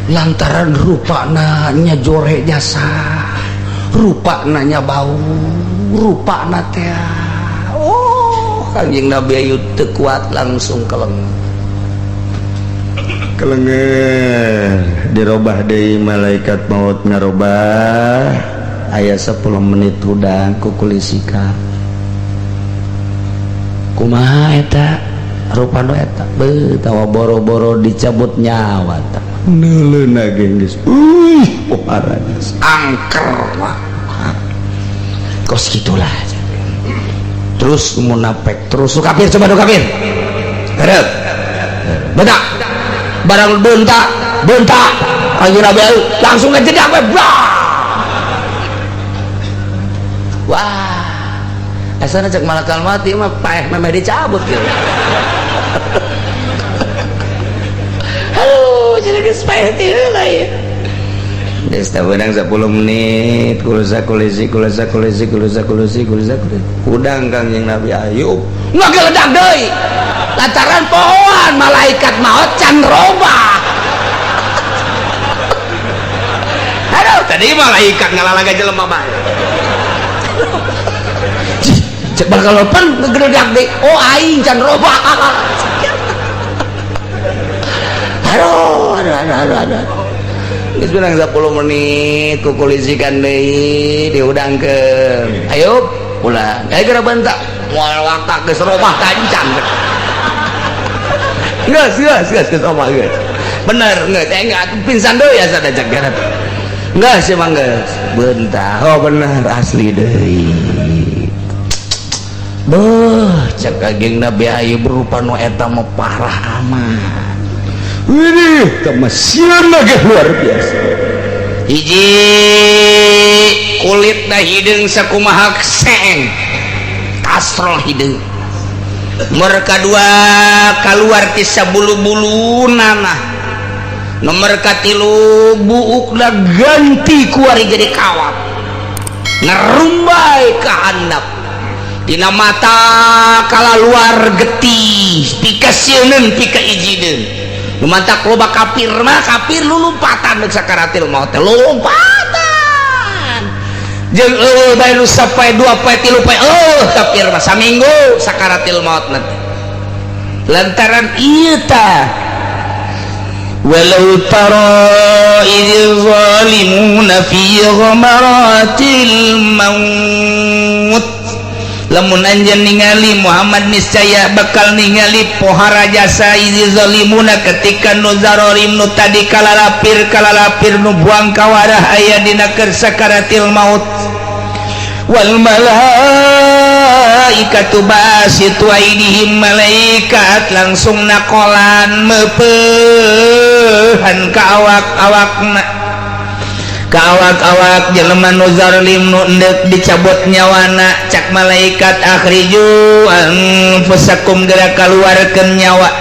lantaran rupa nanya jore jasa rupa nanya bau rupa teh oh kanjing Nabi Ayub teu kuat langsung keleng dirobah deui malaikat maut ngarobah aya 10 menit hudang ku kulisika kumaha eta rupana eta beuh tawa boro-boro dicabut nyawa tah neuleuna geus poharanas angker mah kos gitulah terus munafik terus kafir coba do kafir hareup bedak barang bentak anjing Nabi langsung ngejedak we wah asana cek malakal mati mah paeh memeh dicabut gitu jadi gespaet lah ya des tawenang 10 menit kulasa kulisi udang Kangjeng Nabi Ayub nggak geledak deui lantaran pohon malaikat maut can robah aduh tadi malaikat ngalalaga jelema mah cek bakal open ngegeledak deui oh aing can robah aduh geus bilang 10 menit kukulisikan deui diudangkeun Ayub ulah aya geura bentak moal waktak geus robah kancang geus omah geus bener geus enggak pingsan deui asa da cek geus geus sih mah geus bentak oh bener asli deui beuh cek Kanjeng Nabi Ayub rupana eta mah parah aman ini kemasian lagi luar biasa hiji kulit dah hidung sakumaha seng kasrol hidung nomor kedua keluar ti sabulu-bulu nanah nomor katilu buuk dah ganti kuari jadi kawat ngerumbai ke handap dina mata kala luar getih pika sieun pika ijideun lumantak loba kafir mah kafir lulumpatan deuk sakaratil maut teh lompatan jeung bae nu sapoe 2 poe 3 poe kafir mah saminggu sakaratil maut nanti lantaran ieu tah walau tara idz zalimuna fi ghamaratil maut lamun anjeun ningali Muhammad niscaya bakal ningali pohara jasa izi zalimuna ketika nu zarorim nu tadi kalalapir nu buang kawarah aya dina keur sakaratil maut wal malaikatu basitu aidihim malaikat langsung nakolan meupehan ka awak-awakna kawak-awak jelema nu zalim nu endek dicabut nyawana cak malaikat akhriju anfusakum geura kaluarkeun nyawa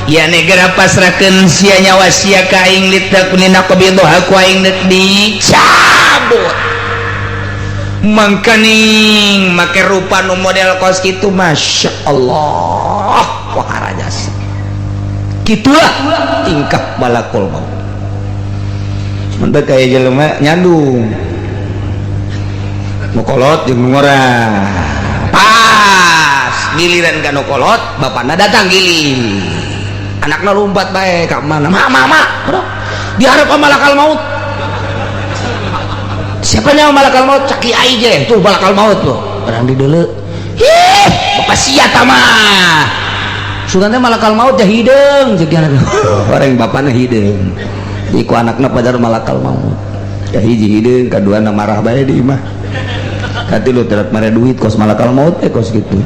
ya negara pasrahkeun sia nyawa sia ka aing litakuna qabidha ku aing dicabut mangkaning make rupa nu model kos kitu masyaallah wah rajas kitulah tingkah malakul maut mentek kaya jelema nyandung mukolot jeung ngora pas giliran ka nu kolot bapana datang gili anakna lompat bae ka mana mama diharap sama malakal maut siapa nya malakal maut cak kiai je tuh malakal maut tuh barang di deuleu bapak sia tah mah sugan teh malakal maut jah hideung jeung anak orang bapana hideung iku anakna pajar malakal maut ya hiji hideung kaduana marah bae di imah katilu terat mare duit kos malakal maut kos gitu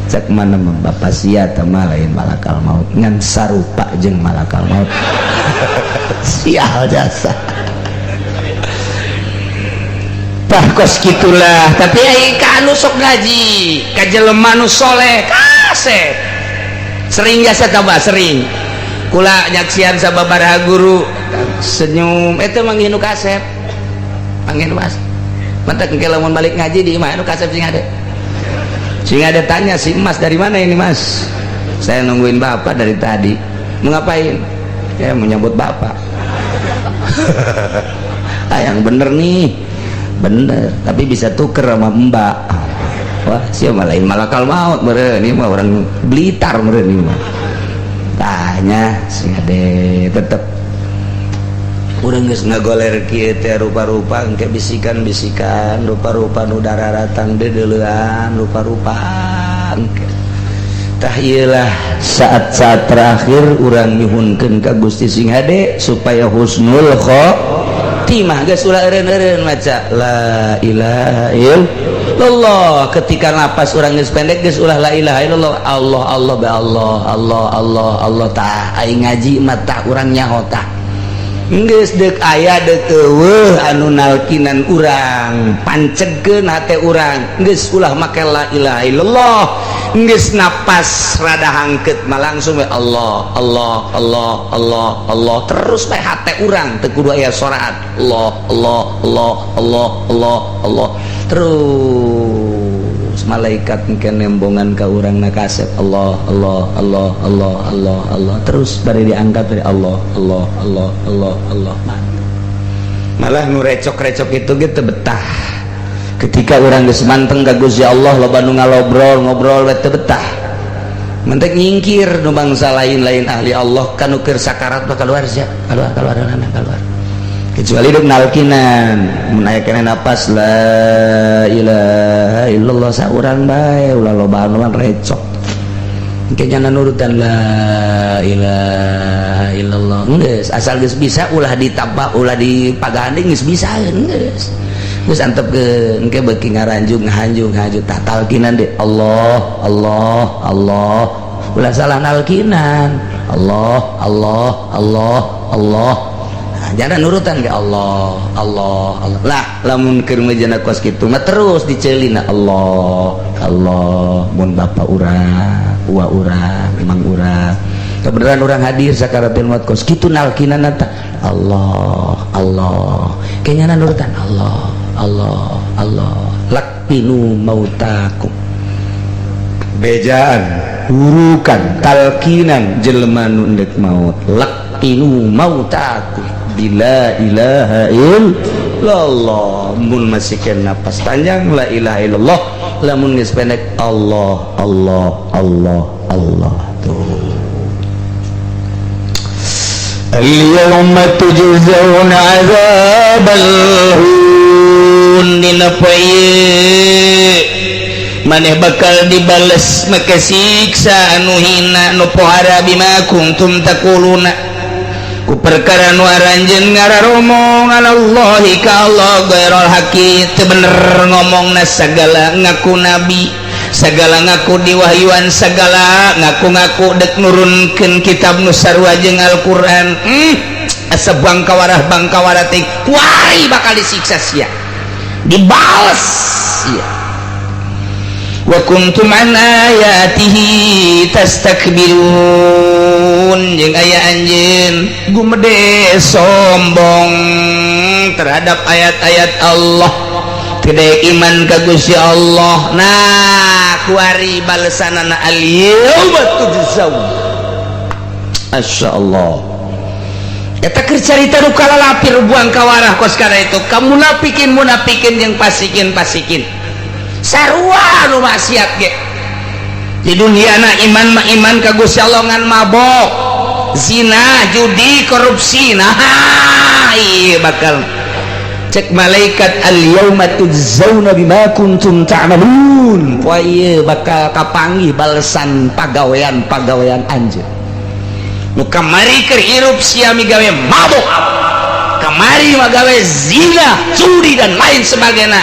cak mana bapak sia teh mah lain malakal maut ngan sarupa jeung malakal maut sial jasa tah kos gitulah. Tapi anu sok ngaji ka jelema nu soleh kasih sering jasa tambah sering kula nyaksian sababaraha guru senyum itu manggih nu kasep panggil mas mantak engke lamun balik ngaji di imah nu kasep sing ada tanya si Mas dari mana ini Mas, saya nungguin bapak dari tadi. Mau ngapain? Ya mau nyambut bapak. Yang bener nih, bener, tapi bisa tuker sama mbak. Wah siapa lain malakal maut meren ini mah orang Blitar meren ini mah. Tanya sing ada tetep urang geus ngagoler kieu teh rupa-rupa engke bisikan-bisikan rupa-rupa nu dararatang deuleuan rupa-rupa tah ieu lah saat-saat terakhir urang nyuhunkeun ka Gusti Sing Hade supaya husnul khotimah geus ulah eureun-eureun maca la ilaha illallah ketika napas urang geus pendek geus ulah la ilaha illallah Allah Allah ba Allah Allah Allah Allah tah aing ngaji mah tah urang nyaho tah geus deuk aya deuk eueuh anu nalkinan urang pancegkeun hate urang geus ulah make la ilaha illallah geus napas rada hangkeut mah langsung Allah Allah Allah Allah Allah terus bae hate urang teu kudu aya soraat Allah Allah Allah Allah Allah Allah terus malaikat engke nembongan ka urang na kasep Allah Allah Allah Allah Allah Allah terus bari diangkat dari Allah Allah Allah Allah Allah malah nu recok-recok itu gitu betah ketika urang geus manteng ka Gusti Allah loba nu ngalobrol ngobrol teu betah mentek nyingkir nu bangsa lain-lain ahli Allah kanu keur sakarat bakal keluar sia keluar kecuali duk nalkinan menaikkan napas la ilaha illallah saurang bae ulah lobaan recok kayaknya nurutan la ilaha illallah geus asal geus bisa ulah ditabak ulah dipaganding geus bisa geus antepkeun engke beuki ngaranjung ngahanjung tah talkinan de Allah Allah Allah ulah salah nalkinan Allah Allah Allah Allah jangan nurutan ke Allah Allah Allah lah lamun keur mejana kos kitu mah terus diceulina Allah Allah mun bapak urang uwa urang imang urang kebenaran urang hadir sakaratul maut kos kitu nalkinana tah Allah Allah kayaknya nurutan Allah Allah Allah lakinu mautakum bejaan hurukan talkinan jelema nu endek maut lakinu mautakum la ilaha illallah mun masih kena napas panjang la ilaha illallah lamun geus pendek Allah Allah Allah Allah tuh al-yawma tujzauna 'adzabal hun dina poe maneh bakal dibales make siksa anu hina nu pohara bima kuntum taquluna ku perkara nu aranjeun ngararomong alallahi ka Allah ghairul haqi teu bener ngomongna sagala ngaku nabi sagala ngaku diwahyuan sagala ngaku-ngaku dek nurunkeun kitab nu sarua jeung Al-Qur'an asa bangkawarah teh wari bakal disiksa sia dibales sia wa kuntum an ayatihi tastakbirun jeung aya anjeun gumede sombong terhadap ayat-ayat Allah tidak iman ka Gusti Allah nah kuari balesanana al-yauma tujzaun masyaallah eta keur carita nu kalalapir buang kawarah kos kana itu kamu munafikin jeung pasikin sarua nu maksiat ge di dunia na iman mah iman ka Gusti Allah ngan mabok zina judi korupsi nah ieu bakal cek malaikat al-yauma tujzauna bima kuntum ta'malun poe ieu bakal kapanggih balesan pagawean anjeun nu kamari keur hirup sia migawe mabok kamari magawe zina judi dan lain sebagainya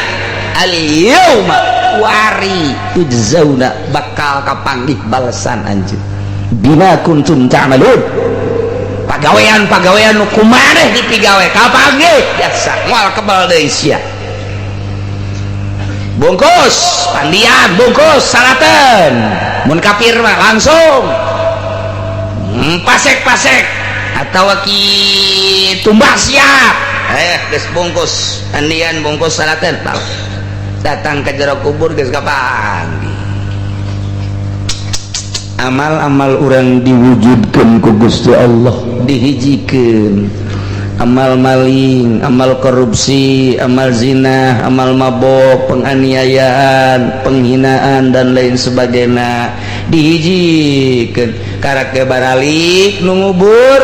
al-yauma wari tujzauna bakal kapanggih balesan anjeun bima kuntum ta'malun pagawean nu kumaneh dipigawe kapanggih biasa moal kebal deui sia bungkus pandian bungkus salaten mun kafir mah langsung pasek atau ki tumbak siap geus bungkus pandian bungkus salaten datang ke jero kubur geus kapanggih amal-amal orang diwujudkan ku Gusti Allah dihijikeun amal maling, amal korupsi, amal zina, amal mabok, penganiayaan, penghinaan dan lain sebagainya dihijikeun karake baralik nu ngubur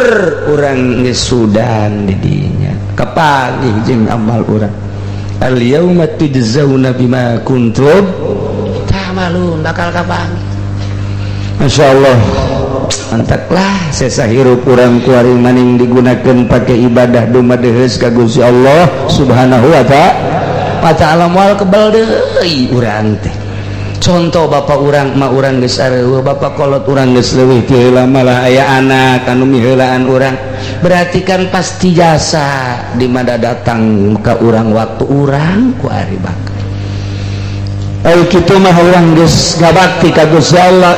urang geus sudan di dinya kapanggih jeung amal urang al yauma tujzauna bima kuntum ta'malun bakal kapanggih. Masya Allah mantaplah sesa hirup urang kuaring maning digunakan pakai ibadah dumadeheus ka Gusti Allah subhanahu wa ta'ala moal kebal deui urang teh contoh bapak urang mah urang geus areueuh bapak kolot urang geus leuwih ti heula malah aya anak anu miheulaan urang berarti kan pasti jasa di mana datang ka urang waktu urang kuari bakal ayo kitu mah urang geus ngabakti ka Gusti Allah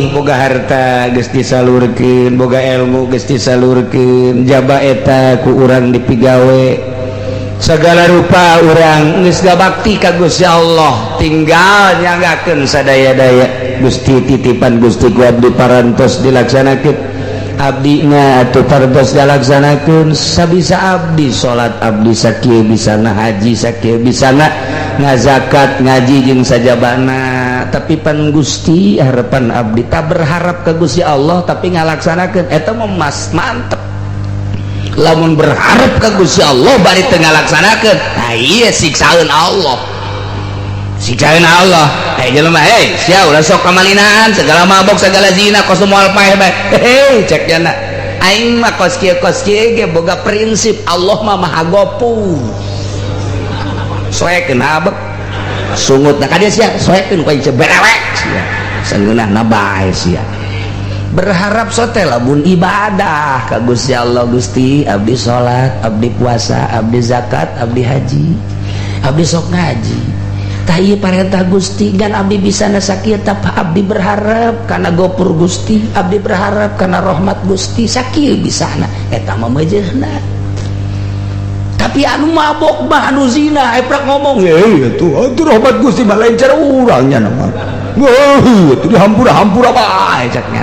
boga harta geus disalurkeun boga ilmu geus disalurkeun jaba eta ku urang dipigawe segala rupa urang geus ngabakti ka Gusti Allah tinggal nyanggakeun sadaya-daya Gusti titipan Gusti ku abdi parantos dilaksanakeun abdina atuh parantos dilaksanakeun sabisa abdi salat abdi sakieu bisana haji sakieu bisana ngazakat ngaji jeung sajabana tapi pan Gusti harapan abdi tak berharap ke Gusti Allah tapi ngalaksanakeun eta mah mas mantep lamun berharap ke Gusti Allah bari teu ngalaksanakeun nah ieu siksaeun Allah jelema sia ulah sok kamalinaan segala mabok segala zina kos moal paeh bae cek jana aing mah kos kieu ge boga prinsip Allah mah maha gopur soekeun habek sungut ka dia sia soekeun ku ieu berewek sia sangeunahna bae sia berharap sote lamun ibadah ka Gusti Allah Gusti abdi salat abdi puasa abdi zakat abdi haji abdi sok ngaji tah ieu parentah Gusti ngan abdi bisana sakieu tapi abdi berharap kana gopur Gusti abdi berharap kana rahmat Gusti sakieu bisana eta mah meujeuhna tapi anu mabok mah anu zina eprak ngomong atuh rahmat Gusti mah lain cara urang nya mah atuh dihampura-hampura bae cek nya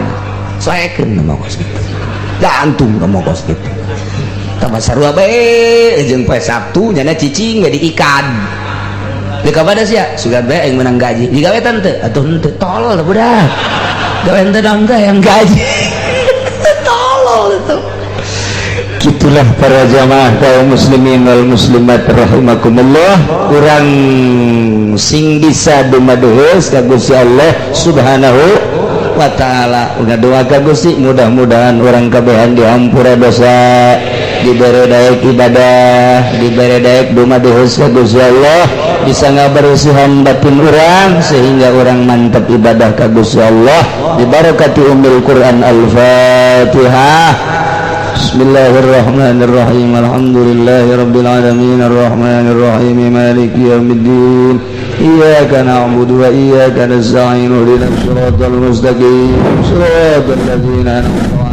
saekeun mah kos kitu gantung mah kos kitu tambah sarua bae jeung poe Sabtu nya cicing jadi ikan di kapada sia sugan bae aing menang gaji digawe tante atuh henteu tolol budak gawe henteu nangga yang gaji tolol itu. Itulah para jamaah kaum muslimin wal muslimat rahimakumullah urang sing bisa dumadeheus ka Gusti Allah subhanahu wa ta'ala ngadoa ka Gusti mudah-mudahan urang kabehan dihampura dosa dibere daek ibadah dibere daek dumadeheus ka Gusti Allah bisa ngabersihan batin urang sehingga urang mantap ibadah ka Gusti Allah dibarakati umul Quran al-Fatihah. Bismillahirrahmanirrahim. Alhamdulillahirabbil alamin arrahmanir rahim maliki yaumiddin. Iyyaka na'budu wa iyyaka nasta'in ihdinas siratal mustaqim. Shiratal ladzina an'amta